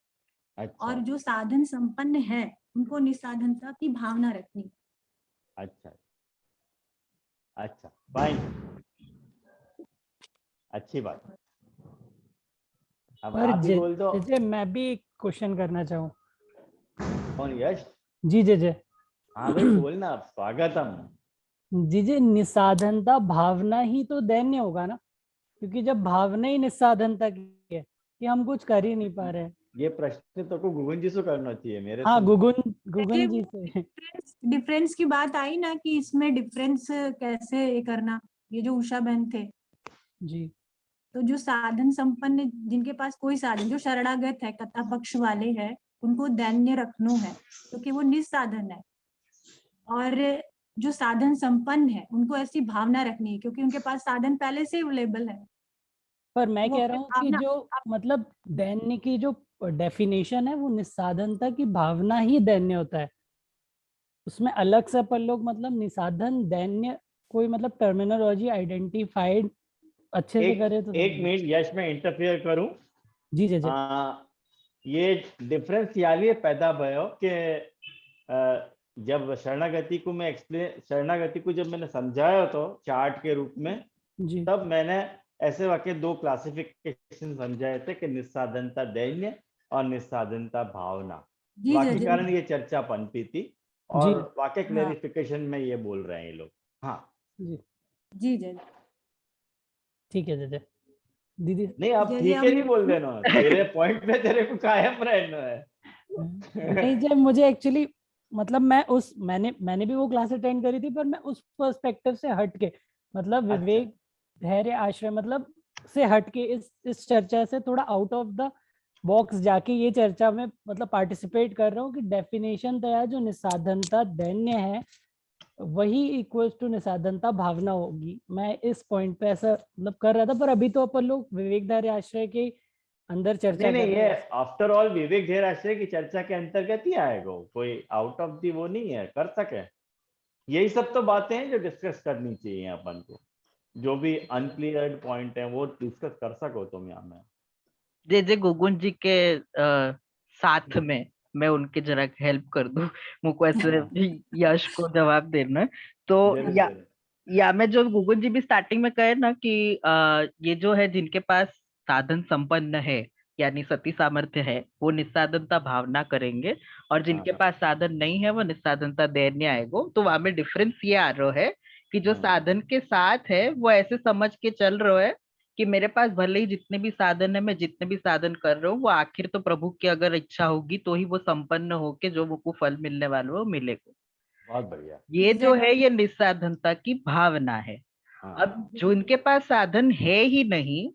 अच्छा और जो साधन संपन्न है उनको निसाधनता की भावना रखनी है। अच्छा अच्छा, फाइन, अच्छी बात। अब पर आप ही बोल दो। जैसे मैं भी एक क्वेश्चन करना चाहूँ। कौन, यश? जी जय। हाँ भाई बोलना, आप स्वागतम। जी निसाधनता भावना ही तो दैन्य होगा ना, क्योंकि जब भावना ही निसाधनता की है कि हम कुछ कर ही नहीं पा रहे हैं। ये प्रश्न तो को गुगन जी से करना चाहिए, मेरे हाँ, से। गुगन जी से। डिफरेंस की बात आई ना कि इसमें डिफरेंस कैसे ये करना, ये जो उषा बहन थे जी, तो जो साधन संपन्न, जिनके पास कोई साधन, जो शरणागत है, कथा पक्ष वाले हैं, उनको दैन्य रखनो है क्योंकि वो निस्साधन है। और जो साधन संपन्न है उनको ऐसी भावना रखनी है क्योंकि उनके पास साधन पहले से अवेलेबल है। पर मैं वो कह रहा हूँ कि भावना- जो मतलब दैन्य की जो डेफिनेशन है वो निसाधनता की भावना ही दैन्य होता है। उसमें अलग से अपन लोग मतलब निसाधन दैन्य कोई मतलब टर्मिनोलॉजी आइडेंटिफाइड अच्छे से करे तो एक मिनट यश में इंटरफेयर करूं। जी जी। ये डिफरेंस याली पैदा भयो कि जब शरणागति को मैं शरणागति को जब मैंने समझाया तो चार्ट के रूप में जी, तब मैंने ऐसे वाक्य दो क्लासिफिकेशन समझाए थे कि निस्साधनता दैन्य और निस्साधनता भावना। वाक्य कारण ये चर्चा पनपी थी और वाक्य क्लेरिफिकेशन में ये बोल रहे हैं ये लोग। हाँ जी जी ठीक है जय दीदी। नहीं, आप ठीक है नहीं बोल देना, तेरे पॉइंट में तेरे को कायम रहना है। नहीं जब मुझे एक्चुअली मतलब मैंने भी वो क्लास अटेंड करी थी, पर मैं उस पर्सपेक्टिव से हट के मतलब विवेक धैर्य आश्रय मतलब से हट के इस चर्चा से थोड़ा आउट ऑफ द बॉक्स जाके ये चर्चा में मतलब पार्टिसिपेट कर रहा हूँ कि डेफिनेशन तैयार जो निसाधनता दैन्य है वही इक्वल्स टू निसाधनता भावना होगी। मैं इस पॉइंट पे ऐसा मतलब कर रहा था, पर अभी तो अपन लोग विवेक धैर्य आश्रय के अंदर चर्चा नहीं, कर ये आफ्टर ऑल विवेक धैर्य आश्रय की चर्चा के अंतर्गत ही आएगा, कोई आउट ऑफ दी वो नहीं है, कर सके। यही सब तो बातें हैं जो डिस्कस करनी चाहिए अपन को, जो भी अनक्लियर्ड पॉइंट है वो डिस्कस कर सको तुम यहाँ में। जे गुगुन जी के साथ में मैं उनके जरा हेल्प कर दूं, मुझको ऐसे यश को जवाब देना। तो या मैं जो गुगुन जी भी स्टार्टिंग में कहे ना कि ये जो है जिनके पास साधन संपन्न है यानी सती सामर्थ्य है वो निस्साधनता भावना करेंगे, और जिनके पास साधन नहीं है वो निस्साधनता दैन्य आएगो। तो वहां में डिफरेंस ये आ रहा है कि जो साधन के साथ है वो ऐसे समझ के चल रहा है कि मेरे पास भले ही जितने भी साधन है, मैं जितने भी साधन कर रहा हूँ वो आखिर तो प्रभु की अगर इच्छा होगी तो ही वो संपन्न होके जो मुझको फल मिलने वाला है वो मिलेगा। बहुत बढ़िया। ये जो है ये निस्साधनता की भावना है। हाँ, अब जो इनके पास साधन है ही नहीं,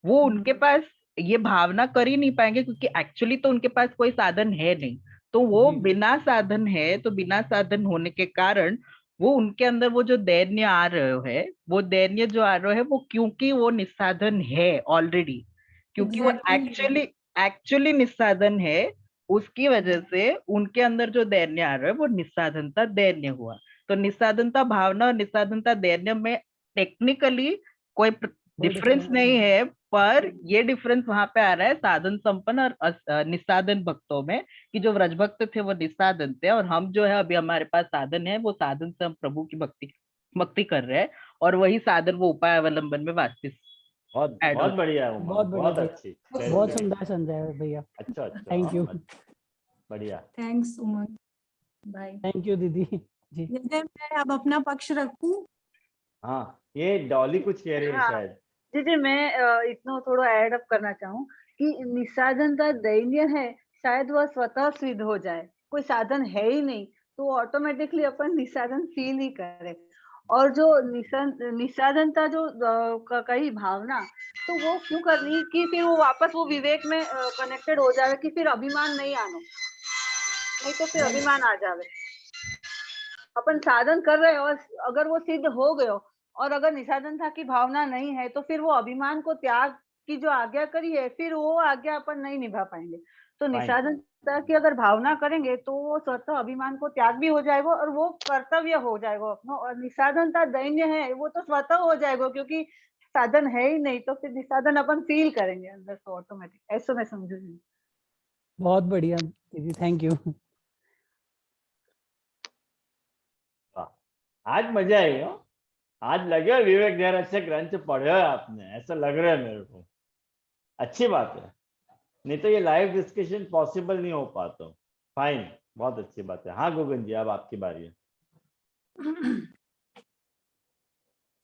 वो उनके पास ये भावना कर ही नहीं पाएंगे, क्योंकि एक्चुअली तो उनके पास कोई साधन है नहीं। तो वो जी। बिना साधन है, तो बिना साधन होने के कारण वो उनके अंदर वो जो दैन्य आ रहे है, वो दैन्य जो आ रहा है वो क्योंकि वो निस्साधन है ऑलरेडी, क्योंकि वो Exactly. एक्चुअली निस्साधन है, उसकी वजह से उनके अंदर जो दैन्य आ रहा है वो निस्साधनता दैन्य हुआ। तो निस्साधनता भावना और निस्साधनता दैन्य में टेक्निकली कोई डिफरेंस नहीं है, पर ये डिफरेंस वहां पे आ रहा है साधन संपन्न और निस्साधन भक्तों में, कि जो व्रज भक्त थे वो निस्साधन थे, और हम जो है अभी हमारे पास साधन है, वो साधन से हम प्रभु की भक्ति कर रहे हैं, और वही साधन वो उपाय अवलंबन में वापस बहुत ऐड बहुत हो। बढ़िया उमंग, बहुत बढ़िया बहुत भैया। अच्छी। बहुत Very सुंदर समझाया भैया। अच्छा अच्छा। Thank you. हाँ, बढ़िया। थैंक्स उमंग भाई। थैंक यू दीदी जी। जैसे मैं अब अपना पक्ष रखूं। हाँ, ये डॉली कुछ कह रही है हाँ। शायद। जी जी, मैं इतना थोड़ा ऐड अप करना चाहूँ कि निस्साधनता दैन्य है, शायद वह स्वतः सिद्ध हो जाए, कोई साधन है ही नहीं तो ऑटोमेटिकली अपन निस्साधन फील ही करे। और जो निस्साधनता जो कही भावना, तो वो क्यों करनी कि फिर वो वापस वो विवेक में कनेक्टेड हो जाए, कि फिर अभिमान नहीं आनो, नहीं तो फिर अभिमान आ जावे। अपन साधन कर रहे हो और अगर वो सिद्ध हो गयो, और अगर निसाधनता की भावना नहीं है, तो फिर वो अभिमान को त्याग की जो आज्ञा करी है, फिर वो आज्ञा अपन नहीं निभा पाएंगे। तो निसाधनता की अगर भावना करेंगे तो वो स्वतः अभिमान को त्याग भी हो जाएगा, और वो कर्तव्य हो जाएगा अपना। और निसाधनता दैन्य है, वो तो स्वतः हो जाएगा, क्योंकि साधन है ही नहीं, तो फिर निसाधन अपन फील करेंगे अंदर से ऑटोमेटिक। ऐसा मैं समझूंगी। बहुत बढ़िया दीदी, थैंक यू। आज मजा आई हो। आज लगे विवेक धैर्य से ग्रंथ पढ़े हो आपने, ऐसा लग रहा है मेरे को। अच्छी बात है, नहीं तो ये लाइव डिस्कशन पॉसिबल नहीं हो पाता। फाइन, बहुत अच्छी बात है। हाँ गगन जी, अब आपकी बारी है।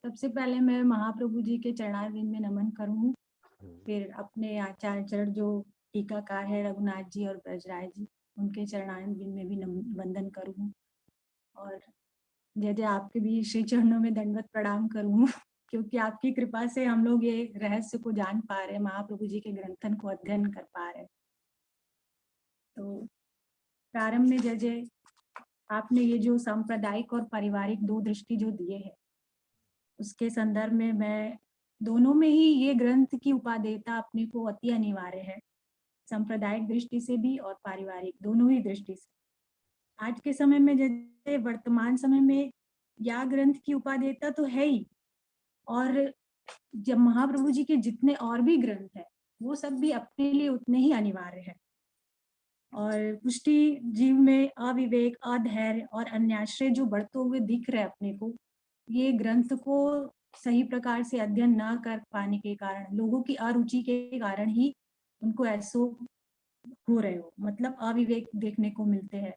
सबसे पहले मैं महाप्रभु जी के चरणारविंद में नमन करूँ, फिर अपने आचार्य जो टीकाकार है रघुनाथ जी और ब्रजराज जी, उनके चरणारविंद में भी वंदन करूँ, और जैसे आपके भी श्री चरणों में दंडवत प्रणाम करूँ, क्योंकि आपकी कृपा से हम लोग ये रहस्य को जान पा रहे हैं, महाप्रभु जी के ग्रंथन को अध्ययन कर पा रहे हैं। तो प्रारंभ में जैसे आपने ये जो सांप्रदायिक और पारिवारिक दो दृष्टि जो दिए हैं, उसके संदर्भ में मैं दोनों में ही ये ग्रंथ की उपादेयता अपने को अति अनिवार्य है, सांप्रदायिक दृष्टि से भी और पारिवारिक दोनों ही दृष्टि से। आज के समय में जैसे वर्तमान समय में या ग्रंथ की उपादेयता तो है ही, और जब महाप्रभु जी के जितने और भी ग्रंथ हैं वो सब भी अपने लिए उतने ही अनिवार्य है। और पुष्टि जीव में अविवेक, अधैर्य और अन्याश्रय जो बढ़ते हुए दिख रहे अपने को, ये ग्रंथ को सही प्रकार से अध्ययन न कर पाने के कारण, लोगों की अरुचि के कारण ही उनको ऐसो हो रहे हो, मतलब अविवेक देखने को मिलते हैं,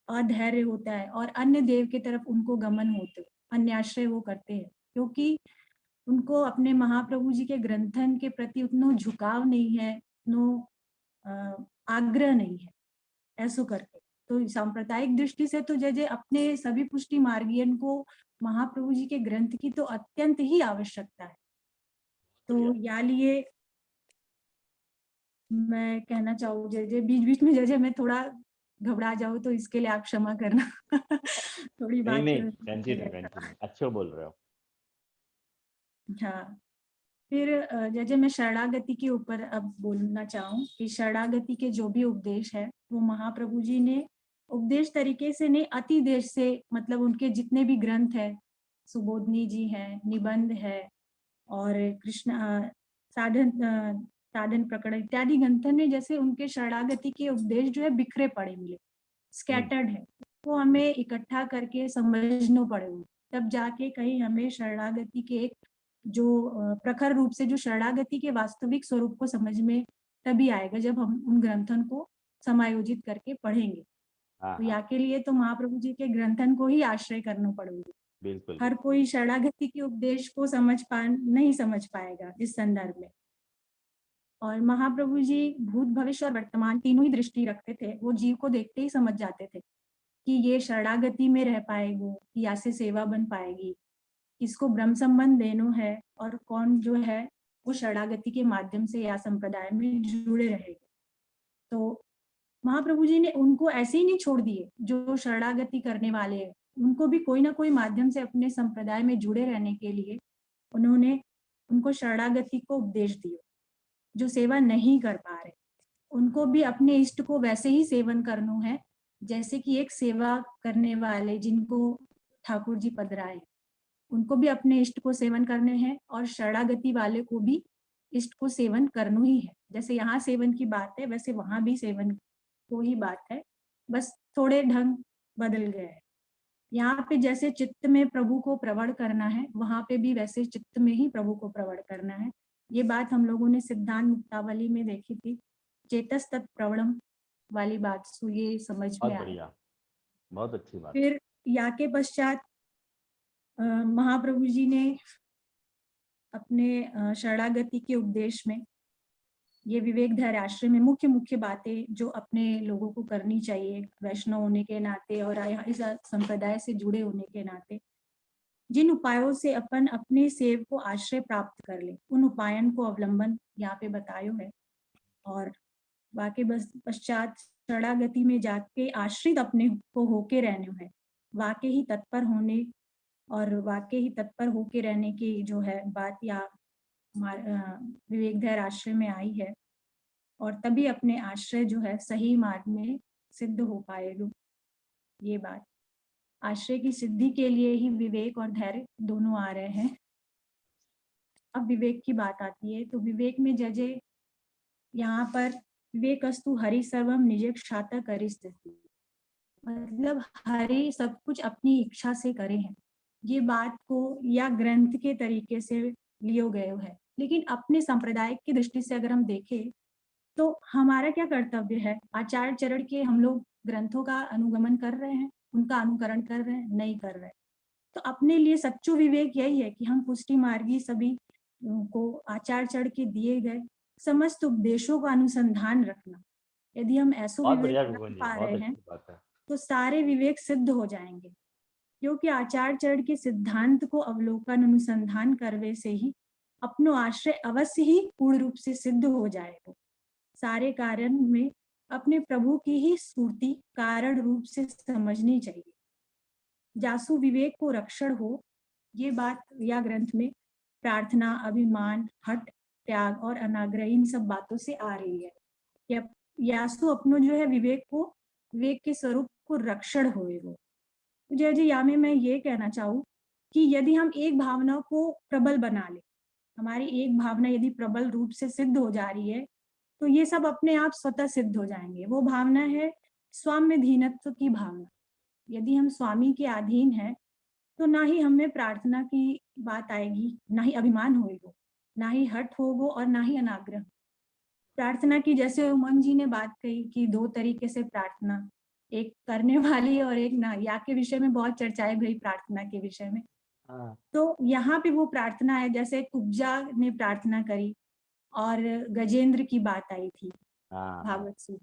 अधैर्य होता है, और अन्य देव की तरफ उनको गमन होते, अन्याश्रय वो करते हैं, क्योंकि उनको अपने महाप्रभु जी के ग्रंथन के प्रति उतना झुकाव नहीं है, उतना आग्रह नहीं है, ऐसो करके। तो सांप्रदायिक दृष्टि से तो जैसे अपने सभी पुष्टि मार्गियन को महाप्रभु जी के ग्रंथ की तो अत्यंत ही आवश्यकता है। तो या लिए मैं कहना चाहूँ, जैसे बीच बीच में जैसे मैं थोड़ा घबरा जाऊँ तो इसके लिए आप क्षमा करना। थोड़ी बात नहीं, कंटिन्यू, अच्छा बोल रहे हो। हाँ, फिर जैसे मैं शरणागति के ऊपर अब बोलना चाहूँ कि शरणागति के जो भी उपदेश है वो महाप्रभु जी ने उपदेश तरीके से नहीं, अति देश से, मतलब उनके जितने भी ग्रंथ है, सुबोधनी जी है, निबंध है, और कृष्ण साधन प्रकरण इत्यादि ग्रंथन में जैसे उनके शरणागति के उपदेश जो है बिखरे पड़े मिले, स्कैटर्ड है, वो हमें इकट्ठा करके समझना पड़ेगा, तब जाके कहीं हमें शरणागति के एक जो प्रखर रूप से जो शरणागति के वास्तविक स्वरूप को समझ में तभी आएगा जब हम उन ग्रंथन को समायोजित करके पढ़ेंगे। तो या के लिए तो महाप्रभु जी के ग्रंथन को ही आश्रय करना पड़ेगा। बिल्कुल। हर कोई शरणागति के उपदेश को नहीं समझ पाएगा इस संदर्भ में। और महाप्रभु जी भूत, भविष्य और वर्तमान तीनों ही दृष्टि रखते थे, वो जीव को देखते ही समझ जाते थे कि ये शरणागति में रह पाएगो, कि या से सेवा बन पाएगी, किसको ब्रह्म संबंध देनो है, और कौन जो है वो शरणागति के माध्यम से या संप्रदाय में जुड़े रहेंगे। तो महाप्रभु जी ने उनको ऐसे ही नहीं छोड़ दिए, जो शरणागति करने वाले हैं उनको भी कोई ना कोई माध्यम से अपने संप्रदाय में जुड़े रहने के लिए उन्होंने उनको शरणागति को उपदेश दिया। जो सेवा नहीं कर पा रहे उनको भी अपने इष्ट को वैसे ही सेवन करना है जैसे कि एक सेवा करने वाले जिनको ठाकुर जी पधराए, उनको भी अपने इष्ट को सेवन करने हैं, और शरणागति वाले को भी इष्ट को सेवन करना ही है। जैसे यहाँ सेवन की बात है वैसे वहां भी सेवन को ही बात है, बस थोड़े ढंग बदल गए हैं। यहाँ पे जैसे चित्त में प्रभु को प्रवण करना है, वहां पे भी वैसे चित्त में ही प्रभु को प्रवण करना है। ये बात हम लोगों ने सिद्धांत मुक्तावली में देखी थी, चेतस तत् प्रवणम वाली बात, सो ये समझ में बहुत आया। बढ़िया, बहुत अच्छी बात। फिर या के पश्चात महाप्रभु जी ने अपने शरणागति के उपदेश में ये विवेक धैर्य आश्रय में मुख्य मुख्य बातें जो अपने लोगों को करनी चाहिए वैष्णव होने के नाते और इस संप्रदाय से जुड़े होने के नाते, जिन उपायों से अपन अपने सेव को आश्रय प्राप्त कर ले, उन उपायन को अवलंबन यहाँ पे बतायो है। और बाकी बस पश्चात शरणागति में जाके आश्रित अपने को होके रहने है, वाकई ही तत्पर होने और वाकई ही तत्पर होके रहने की जो है बात या विवेक धैर्य आश्रय में आई है, और तभी अपने आश्रय जो है सही मार्ग में सिद्ध हो पाएगा। ये बात आश्रय की सिद्धि के लिए ही विवेक और धैर्य दोनों आ रहे हैं। अब विवेक की बात आती है, तो विवेक में जजे यहाँ पर विवेकस्तु हरि सर्वम निजेक्षाता करिस्थिति, मतलब हरि सब कुछ अपनी इच्छा से करे हैं। ये बात को या ग्रंथ के तरीके से लियो गए है, लेकिन अपने संप्रदाय की दृष्टि से अगर हम देखें तो हमारा क्या कर्तव्य है? आचार्य चरण के हम लोग ग्रंथों का अनुगमन कर रहे हैं, उनका अनुकरण कर रहे हैं? नहीं कर रहे। तो अपने लिए सच्चो विवेक यही है कि हम पुष्टि मार्गी सभी को आचार्य चरण के दिए गए समस्त उपदेशों का अनुसंधान रखना। यदि हम ऐसा विवेक रख पा रहे हैं तो सारे विवेक सिद्ध हो जाएंगे, क्योंकि आचार्य चरण के सिद्धांत को अवलोकन अनुसंधान करने से ही अपनो आश्रय अवश्य ही पूर्ण रूप से सिद्ध हो जाएगा। सारे कारण में अपने प्रभु की ही स्फूर्ति कारण रूप से समझनी चाहिए। जासु विवेक को रक्षण हो, ये बात या ग्रंथ में प्रार्थना, अभिमान, हट, त्याग और अनाग्रह इन सब बातों से आ रही है। यासु अपनो जो है विवेक के स्वरूप को रक्षण होएगा। जय जी या में मैं ये कहना चाहूँ कि यदि हम एक भावना को प्रबल बना ले, हमारी एक भावना यदि प्रबल रूप से सिद्ध हो जा रही है तो ये सब अपने आप स्वतः सिद्ध हो जाएंगे। वो भावना है स्वाम्यधीनत्व की भावना। यदि हम स्वामी के अधीन हैं तो ना ही हमें प्रार्थना की बात आएगी, ना ही अभिमान होएगा, ना ही हट होगा और ना ही अनाग्रह। प्रार्थना की जैसे उमंग जी ने बात कही कि दो तरीके से प्रार्थना, एक करने वाली और एक ना, या के विषय में बहुत चर्चाएं भई प्रार्थना के विषय में। तो यहाँ पे वो प्रार्थना है, जैसे कुब्जा ने प्रार्थना करी और गजेंद्र की बात आई थी भागवत से,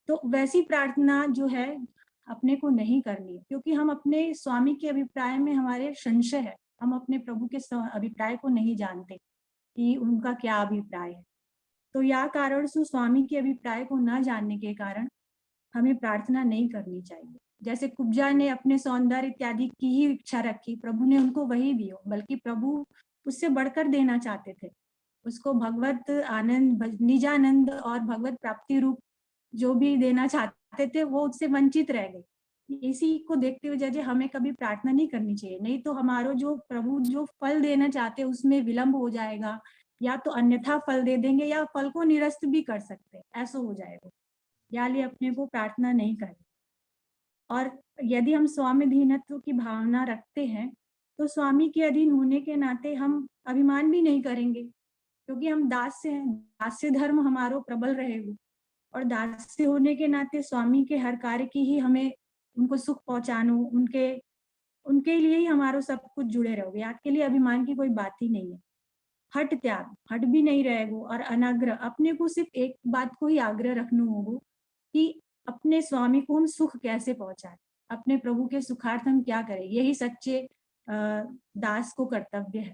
तो वैसी प्रार्थना जो है अपने को नहीं करनी, क्योंकि हम अपने स्वामी के अभिप्राय में हमारे संशय है, हम अपने प्रभु के अभिप्राय को नहीं जानते कि उनका क्या अभिप्राय है। तो या कारण से स्वामी के अभिप्राय को न जानने के कारण हमें प्रार्थना नहीं करनी चाहिए। जैसे कुब्जा ने अपने सौंदर्य इत्यादि की ही इच्छा रखी, प्रभु ने उनको वही दियो, बल्कि प्रभु उससे बढ़कर देना चाहते थे, उसको भगवत आनंद, निजानंद और भगवत प्राप्ति रूप जो भी देना चाहते थे वो उससे वंचित रह गए। इसी को देखते हुए जैसे हमें कभी प्रार्थना नहीं करनी चाहिए, नहीं तो हमारो जो प्रभु जो फल देना चाहते उसमें विलंब हो जाएगा, या तो अन्यथा फल दे देंगे या फल को निरस्त भी कर सकते, ऐसा हो जाएगा। या लिए अपने को प्रार्थना नहीं करें। और यदि हम स्वामी अधीनत्व की भावना रखते हैं तो स्वामी के अधीन होने के नाते हम अभिमान भी नहीं करेंगे, क्योंकि हम दास्य हैं, दास्य धर्म हमारो प्रबल रहेगा, और दास्य होने के नाते स्वामी के हर कार्य की ही हमें उनको सुख पहुंचानो, उनके लिए ही हमारो सब कुछ जुड़े रहोगे। आपके लिए अभिमान की कोई बात ही नहीं है। हट त्याग, हट भी नहीं रहेगा, और अनाग्रह, अपने को सिर्फ एक बात को ही आग्रह रखना होगा कि अपने स्वामी को हम सुख कैसे पहुंचाए, अपने प्रभु के सुखार्थ हम क्या करें, यही सच्चे दास को कर्तव्य है।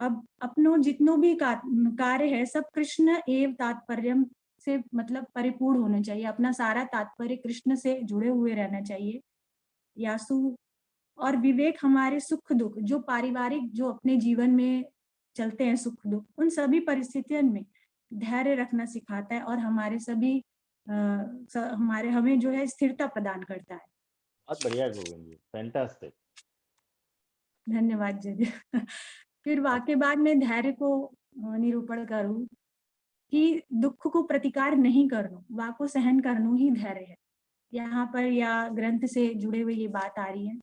अब अपनो जितनो भी कार्य है सब कृष्ण एव तात्पर्य से मतलब परिपूर्ण होना चाहिए, अपना सारा तात्पर्य कृष्ण से जुड़े हुए रहना चाहिए। यासु और विवेक हमारे सुख दुख जो पारिवारिक जो अपने जीवन में चलते हैं सुख दुख, उन सभी परिस्थितियों में धैर्य रखना सिखाता है और हमारे सभी हमें जो है स्थिरता प्रदान करता है। बहुत बढ़िया गोविंद जी, फैंटास्टिक। धन्यवाद जी। फिर वाक्य बाद में धैर्य को निरूपण करूं कि दुख को प्रतिकार नहीं करना, वा को सहन करना ही धैर्य है। यहाँ पर या ग्रंथ से जुड़े हुए ये बात आ रही है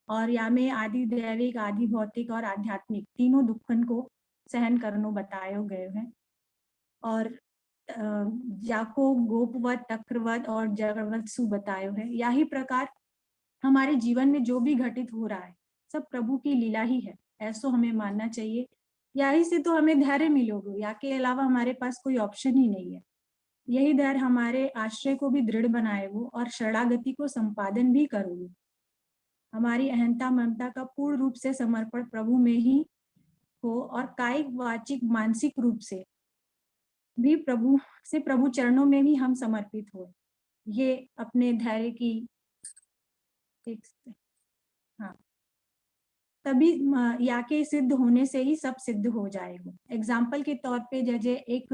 और या में आदि दैविक, आदि भौतिक और आध्यात्मिक तीनों दुखन को सहन करनो बताए गए हैं। और जाको गोपवत, तक्रवत और जगवत सु बताए हैं। यही प्रकार हमारे जीवन में जो भी घटित हो रहा है सब प्रभु की लीला ही है, ऐसा हमें मानना चाहिए। यही से तो हमें धैर्य मिलोगे, या के अलावा हमारे पास कोई ऑप्शन ही नहीं है। यही धैर्य हमारे आश्रय को भी दृढ़ बनाएगो और शरणागति को संपादन भी करोगे। हमारी अहंता ममता का पूर्ण रूप से समर्पण प्रभु में ही हो और कायिक वाचिक मानसिक रूप से भी प्रभु चरणों में ही हम समर्पित हो। ये अपने धैर्य की हाँ, तभी याके सिद्ध होने से ही सब सिद्ध हो जाएगा। एग्जाम्पल के तौर पे जैसे एक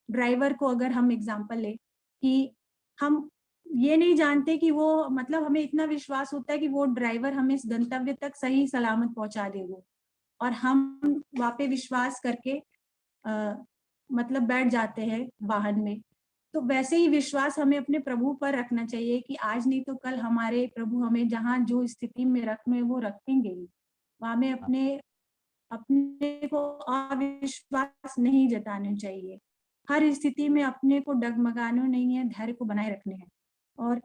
ड्राइवर को अगर हम एग्जाम्पल ले कि हम ये नहीं जानते कि वो मतलब हमें इतना विश्वास होता है कि वो ड्राइवर हमें इस गंतव्य तक सही सलामत पहुंचा देगा और हम वहाँ पे विश्वास करके मतलब बैठ जाते हैं वाहन में। तो वैसे ही विश्वास हमें अपने प्रभु पर रखना चाहिए कि आज नहीं तो कल हमारे प्रभु हमें जहाँ जो स्थिति में रखना है वो रखेंगे ही। वहाँ में अपने को अविश्वास नहीं जताना चाहिए। हर स्थिति में अपने को डगमगाना नहीं है, धैर्य को बनाए रखने हैं। और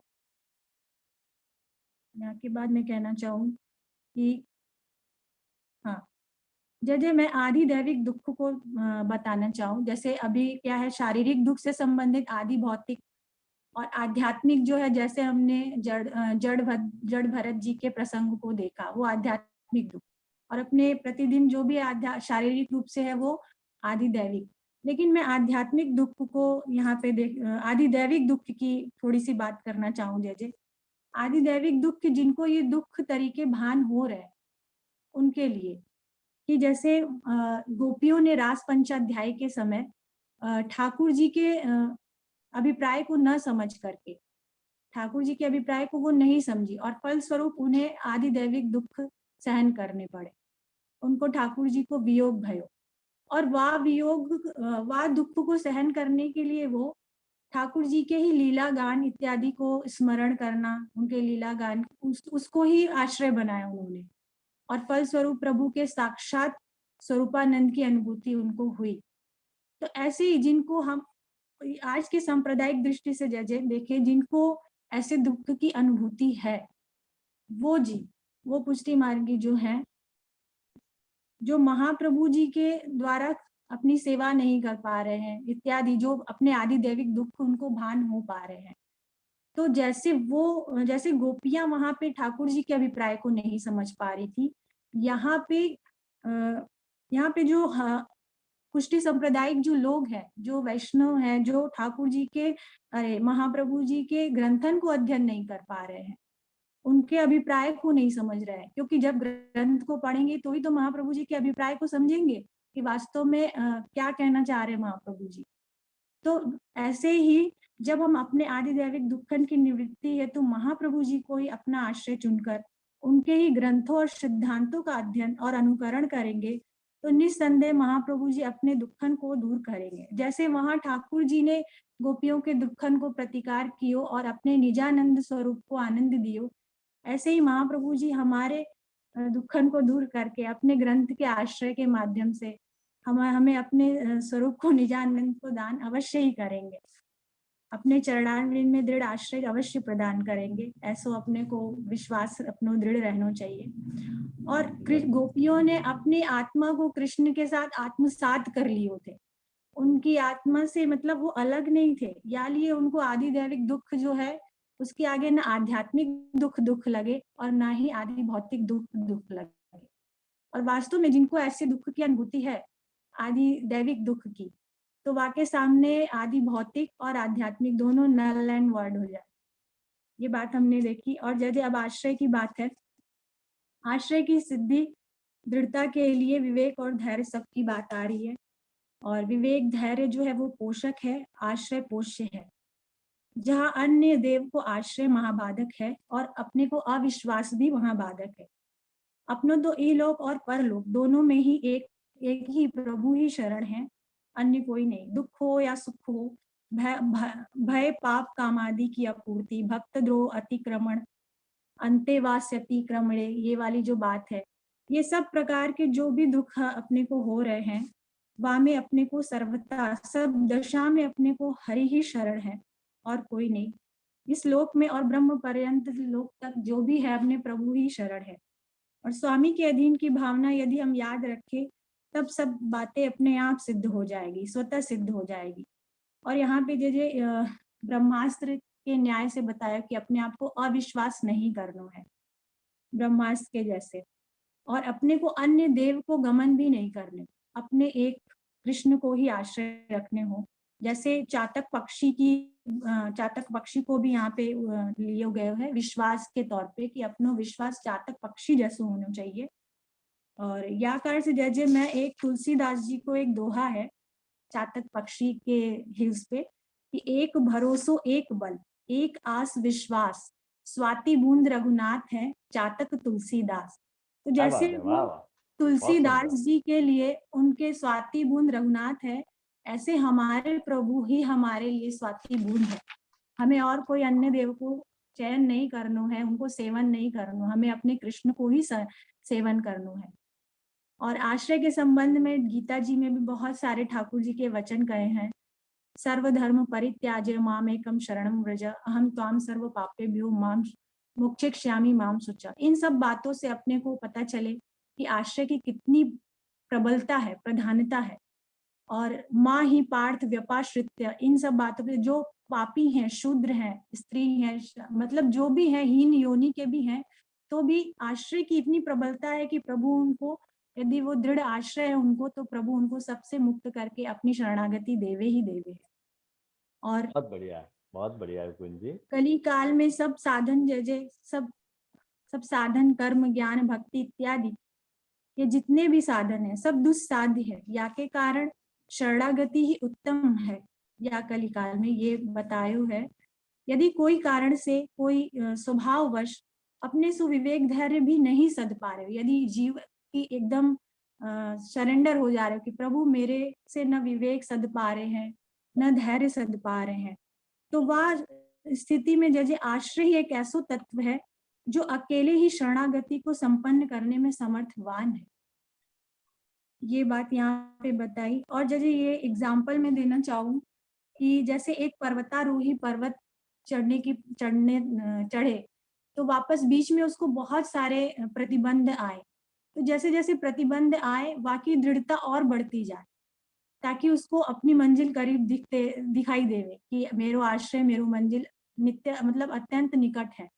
यहाँ के बाद मैं कहना चाहूँ कि हाँ, जैसे मैं आदि दैविक दुख को बताना चाहूँ। जैसे अभी क्या है, शारीरिक दुख से संबंधित आदि भौतिक और आध्यात्मिक जो है, जैसे हमने जड़ भरत जी के प्रसंग को देखा, वो आध्यात्मिक दुख, और अपने प्रतिदिन जो भी शारीरिक रूप से है वो आदि दैविक। लेकिन मैं आध्यात्मिक दुख को यहाँ पे आदि दैविक दुख की थोड़ी सी बात करना चाहूँ। जैसे आदि दैविक दुख जिनको ये दुख तरीके भान हो रहे उनके लिए, कि जैसे गोपियों ने रास पंचाध्याय के समय ठाकुर जी के अभिप्राय को न समझ करके, ठाकुर जी के अभिप्राय को वो नहीं समझी और फलस्वरूप उन्हें आदि दैविक दुख सहन करने पड़े। उनको ठाकुर जी को वियोग भयो और वह दुख को सहन करने के लिए वो ठाकुर जी के ही लीला गान इत्यादि को स्मरण करना, उनके लीला गान उसको ही आश्रय बनाया उन्होंने और फलस्वरूप प्रभु के साक्षात स्वरूपानंद की अनुभूति उनको हुई। तो ऐसे ही जिनको हम आज के सांप्रदायिक दृष्टि से देखें, जिनको ऐसे दुख की अनुभूति है, वो पुष्टि मार्गी जो है, जो महाप्रभु जी के द्वारा अपनी सेवा नहीं कर पा रहे हैं इत्यादि, जो अपने आदि दैविक दुख उनको भान हो पा रहे हैं। तो जैसे गोपियां वहां पे ठाकुर जी के अभिप्राय को नहीं समझ पा रही थी, यहाँ पे जो पुष्टि संप्रदायिक जो लोग हैं, जो वैष्णव हैं, जो ठाकुर जी के महाप्रभु जी के ग्रंथन को अध्ययन नहीं कर पा रहे हैं, उनके अभिप्राय को नहीं समझ रहे हैं, क्योंकि जब ग्रंथ को पढ़ेंगे तो ही तो महाप्रभु जी के अभिप्राय को समझेंगे कि वास्तव में क्या कहना चाह रहे हैं महाप्रभु जी। तो ऐसे ही जब हम अपने आदि दैविक दुखन की निवृत्ति है तो महाप्रभु जी को ही अपना आश्रय चुनकर उनके ही ग्रंथों और सिद्धांतों का अध्ययन और अनुकरण करेंगे तो निस्संदेह महाप्रभु जी अपने दुखन को दूर करेंगे। जैसे वहां ठाकुर जी ने गोपियों के दुखन को प्रतिकार कियो और अपने निजानंद स्वरूप को आनंद दियो, ऐसे ही महाप्रभु जी हमारे दुखन को दूर करके अपने ग्रंथ के आश्रय के माध्यम से हमें अपने स्वरूप को निजानंद को दान अवश्य ही करेंगे, अपने चरणारविंद में दृढ़ आश्रय अवश्य प्रदान करेंगे। ऐसा अपने को विश्वास अपनो दृढ़ रहना चाहिए। और गोपियों ने अपनी आत्मा को कृष्ण के साथ आत्मसात कर लिए थे, उनकी आत्मा से मतलब वो अलग नहीं थे, या लिए उनको आदि दैविक दुख जो है उसके आगे ना आध्यात्मिक दुख लगे और ना ही आदि भौतिक दुख लगे। और वास्तव में जिनको ऐसे दुख की अनुभूति है, आदि दैविक दुख की, तो वाके सामने आदि भौतिक और आध्यात्मिक दोनों नल एंड वर्ड हो जाए। ये बात हमने देखी। और जैसे अब आश्रय की बात है, आश्रय की सिद्धि दृढ़ता के लिए विवेक और धैर्य सबकी बात आ रही है। और विवेक धैर्य जो है वो पोषक है, आश्रय पोष्य है। जहाँ अन्य देव को आश्रय महाबाधक है और अपने को अविश्वास भी महाबाधक है। अपनों तो इलोक और परलोक दोनों में ही एक ही प्रभु ही शरण है, अन्य कोई नहीं। दुख हो या सुख हो, भय पाप कामादि की अपूर्ति, भक्त द्रोह अतिक्रमण, अंतेवास्यतिक्रमणे, ये वाली जो बात है, ये सब प्रकार के जो भी दुख अपने को हो रहे हैं, वामे अपने को सर्वथा सब दशा में अपने को हरि ही शरण है और कोई नहीं। इस लोक में और ब्रह्म पर्यंत लोक तक जो भी है अपने प्रभु ही शरण है। और स्वामी के अधीन की भावना यदि हम याद रखें, तब सब बातें अपने आप सिद्ध हो जाएगी, स्वतः सिद्ध हो जाएगी। और यहाँ पे जैसे ब्रह्मास्त्र के न्याय से बताया कि अपने आप को अविश्वास नहीं करना है, ब्रह्मास्त्र के जैसे। और अपने को अन्य देव को गमन भी नहीं करने, अपने एक कृष्ण को ही आश्रय रखने हो। जैसे चातक पक्षी को भी यहाँ पे लिए गए है विश्वास के तौर पे, कि अपनो विश्वास चातक पक्षी जैसे होना चाहिए। और या कारण से जैसे मैं एक तुलसीदास जी को एक दोहा है चातक पक्षी के हिल्स पे, कि एक भरोसो एक बल, एक आस विश्वास, स्वाति बूंद रघुनाथ है, चातक तुलसीदास। तो जैसे वो तुलसीदास जी के लिए उनके स्वाति बूंद रघुनाथ है, ऐसे हमारे प्रभु ही हमारे लिए स्वाति बूंद है। हमें और कोई अन्य देव को चयन नहीं करना है, उनको सेवन नहीं करना, हमें अपने कृष्ण को ही सेवन करना है। और आश्रय के संबंध में गीता जी में भी बहुत सारे ठाकुर जी के वचन कहे हैं। सर्वधर्म परित्याज्य माम एकम शरणम व्रज, अहम त्वाम सर्व पापेभ्यो माम मोक्षयिष्यामि माम शुचा। इन सब बातों से अपने को पता चले कि आश्रय की कितनी प्रबलता है, प्रधानता है। और माँ ही पार्थ व्यपाश्रित्य, इन सब बातों पे जो पापी हैं, शूद्र हैं, स्त्री हैं, मतलब जो भी हैं, हीन योनि के भी हैं, तो भी आश्रय की इतनी प्रबलता है कि प्रभु उनको, यदि वो दृढ़ आश्रय है उनको, तो प्रभु उनको सबसे मुक्त करके अपनी शरणागति देवे ही देवे। और बहुत बढ़िया है कुंजी। कली काल में सब साधन जैसे सब साधन, कर्म, ज्ञान, भक्ति इत्यादि ये जितने भी साधन है सब दुस्साध्य है, या के कारण शरणागति ही उत्तम है। या कली काल में ये बतायो है, यदि कोई कारण से कोई स्वभाववश अपने सुविवेक धैर्य भी नहीं सध पा रहे, यदि जीव की एकदम सरेंडर हो जा रहे हो कि प्रभु मेरे से न विवेक सध पा रहे हैं, न धैर्य सध पा रहे हैं, तो वह स्थिति में जैसे आश्रय एक ऐसा तत्व है जो अकेले ही शरणागति को संपन्न करने में समर्थवान है। ये बात यहाँ पे बताई। और जैसे ये एग्जाम्पल में देना चाहूँ कि जैसे एक पर्वतारोही पर्वत चढ़े तो वापस बीच में उसको बहुत सारे प्रतिबंध आए, तो जैसे जैसे प्रतिबंध आए वाकई दृढ़ता और बढ़ती जाए, ताकि उसको अपनी मंजिल करीब दिखाई देवे कि मेरो आश्रय, मेरो मंजिल नित्य मतलब अत्यंत निकट है।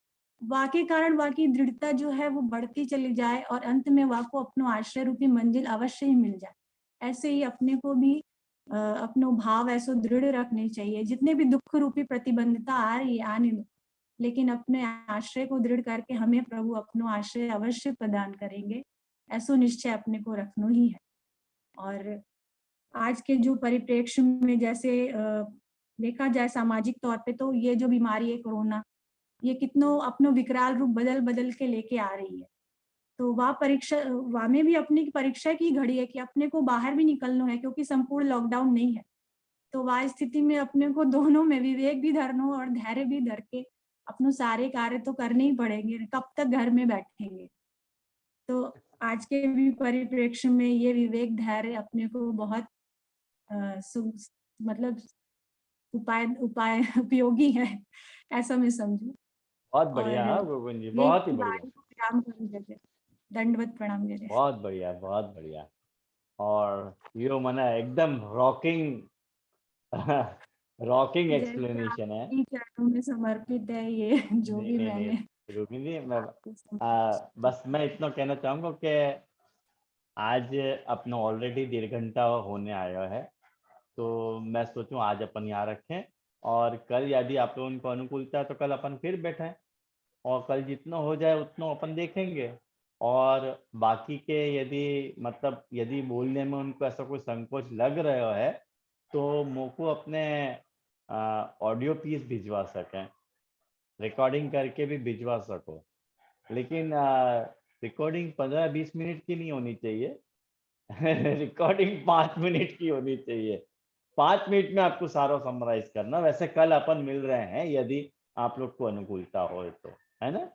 वाके कारण वाकी दृढ़ता जो है वो बढ़ती चली जाए और अंत में वाको अपनो आश्रय रूपी मंजिल अवश्य ही मिल जाए। ऐसे ही अपने को भी अपनो भाव ऐसो दृढ़ रखने चाहिए। जितने भी दुख रूपी प्रतिबंधता आ रही है आने दो, लेकिन अपने आश्रय को दृढ़ करके हमें प्रभु अपनो आश्रय अवश्य प्रदान करेंगे, ऐसो निश्चय अपने को रखना ही है। और आज के जो परिप्रेक्ष्य में जैसे देखा जाए सामाजिक तौर पे, तो ये जो बीमारी है कोरोना, ये कितनो अपनो विकराल रूप बदल बदल के लेके आ रही है। तो वह में भी अपनी परीक्षा की घड़ी है कि अपने को बाहर भी निकलना है, क्योंकि संपूर्ण लॉकडाउन नहीं है। तो वह स्थिति में अपने को दोनों में विवेक भी धरना और धैर्य भी धर के अपनो सारे कार्य तो करने ही पड़ेंगे, कब तक घर में बैठेंगे। तो आज के भी परिप्रेक्ष्य में ये विवेक धैर्य अपने को बहुत मतलब उपाय उपयोगी है, ऐसा मैं समझू। बहुत बढ़िया गोविंद जी, बहुत ही बढ़िया, दंडवत प्रणाम जय। बहुत बढ़िया, बहुत बढ़िया। और यो मना एकदम रॉकिंग रॉकिंग जैसे एक्सप्लेनेशन है। आपकी चरणों में समर्पित है ये जो नहीं भी नहीं मैंने नहीं रुकनी नहीं, मैं आपको समर्पित बस मैं इतना कहना चाहूंगा कि आज अपना ऑलरेडी 1.5 घंटा होने आया है, तो मैं सोचूं आज अपन यहाँ रखें, और कल यदि आप लोगों को अनुकूलता है तो कल अपन फिर बैठें, और कल जितना हो जाए उतना अपन देखेंगे। और बाकी के यदि मतलब यदि बोलने में उनको ऐसा कोई संकोच लग रहा है तो मोको अपने ऑडियो पीस भिजवा सकें, रिकॉर्डिंग करके भी भिजवा सको, लेकिन रिकॉर्डिंग 15-20 मिनट की नहीं होनी चाहिए। रिकॉर्डिंग 5 मिनट की होनी चाहिए। 5 मिनट में आपको सारा समराइज करना। वैसे कल अपन मिल रहे हैं यदि आप लोग को अनुकूलता हो तो, है ना।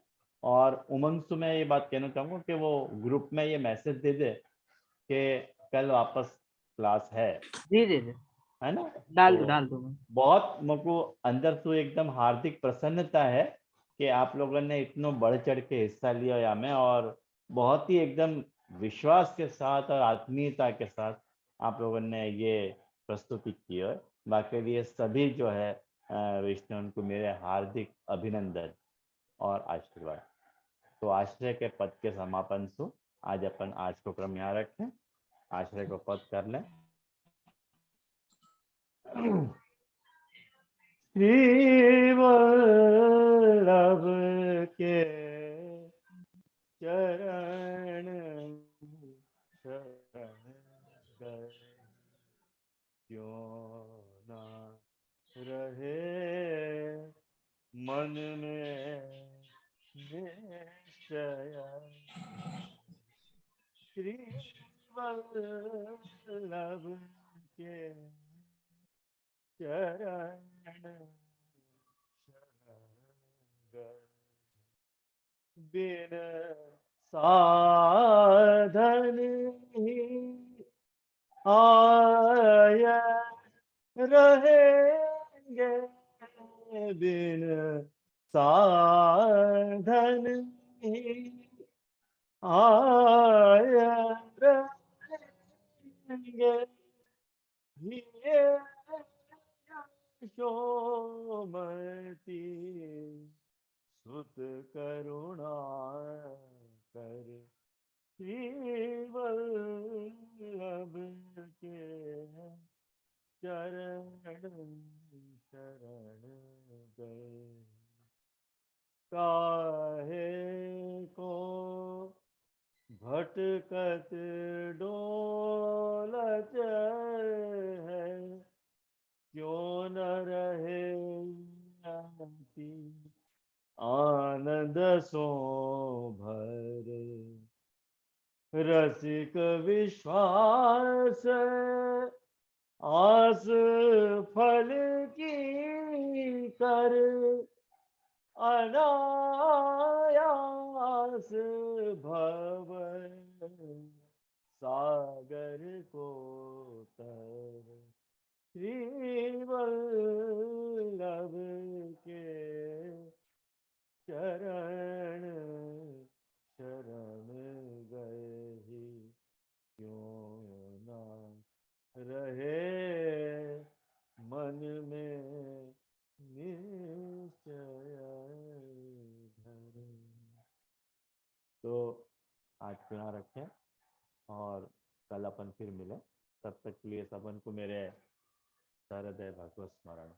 और उमंग से मैं ये बात कहना चाहूंगा कि वो ग्रुप में ये मैसेज दे दे कि कल वापस क्लास है जी जी जी, है ना। डाल तो दो मैं। बहुत मुझको अंदर से एकदम हार्दिक प्रसन्नता है कि आप लोगों ने इतना बढ़ चढ़ के हिस्सा लिया यहाँ में, और बहुत ही एकदम विश्वास के साथ और आत्मीयता के साथ आप लोगों ने ये प्रस्तुति की है। बाकी लिए सभी जो है वैष्णव उनको मेरे हार्दिक अभिनंदन और आशीर्वाद। तो आश्रय के पद के समापन से आज अपन आज को क्रम यहाँ रखें, आश्रय को पद कर लें। श्री वल्लभ के चरण शरण गए, क्यों ना रहे मन में निश्चय। श्री वल्लभ के चरण बिन साधन ही आय रहेंगे, बिन साधन ही आय रहेंगे। ये यशोमती सुत करुणा कर, श्री वल्लभ के चरण शरण गए। काहे को भटकत डोलत है, क्यों न रहे अति आनंद सो भरे। रसिक विश्वास आस फल की कर, अनायास भव सागर को तर। श्री वल्लभ के चरण शरण गए ही, क्यों ना रहे मन में निश्चय धरे। तो आज को यहाँ रखें और कल अपन फिर मिले। तब तक के लिए सबन को मेरे सहृदय भगवत स्मरण।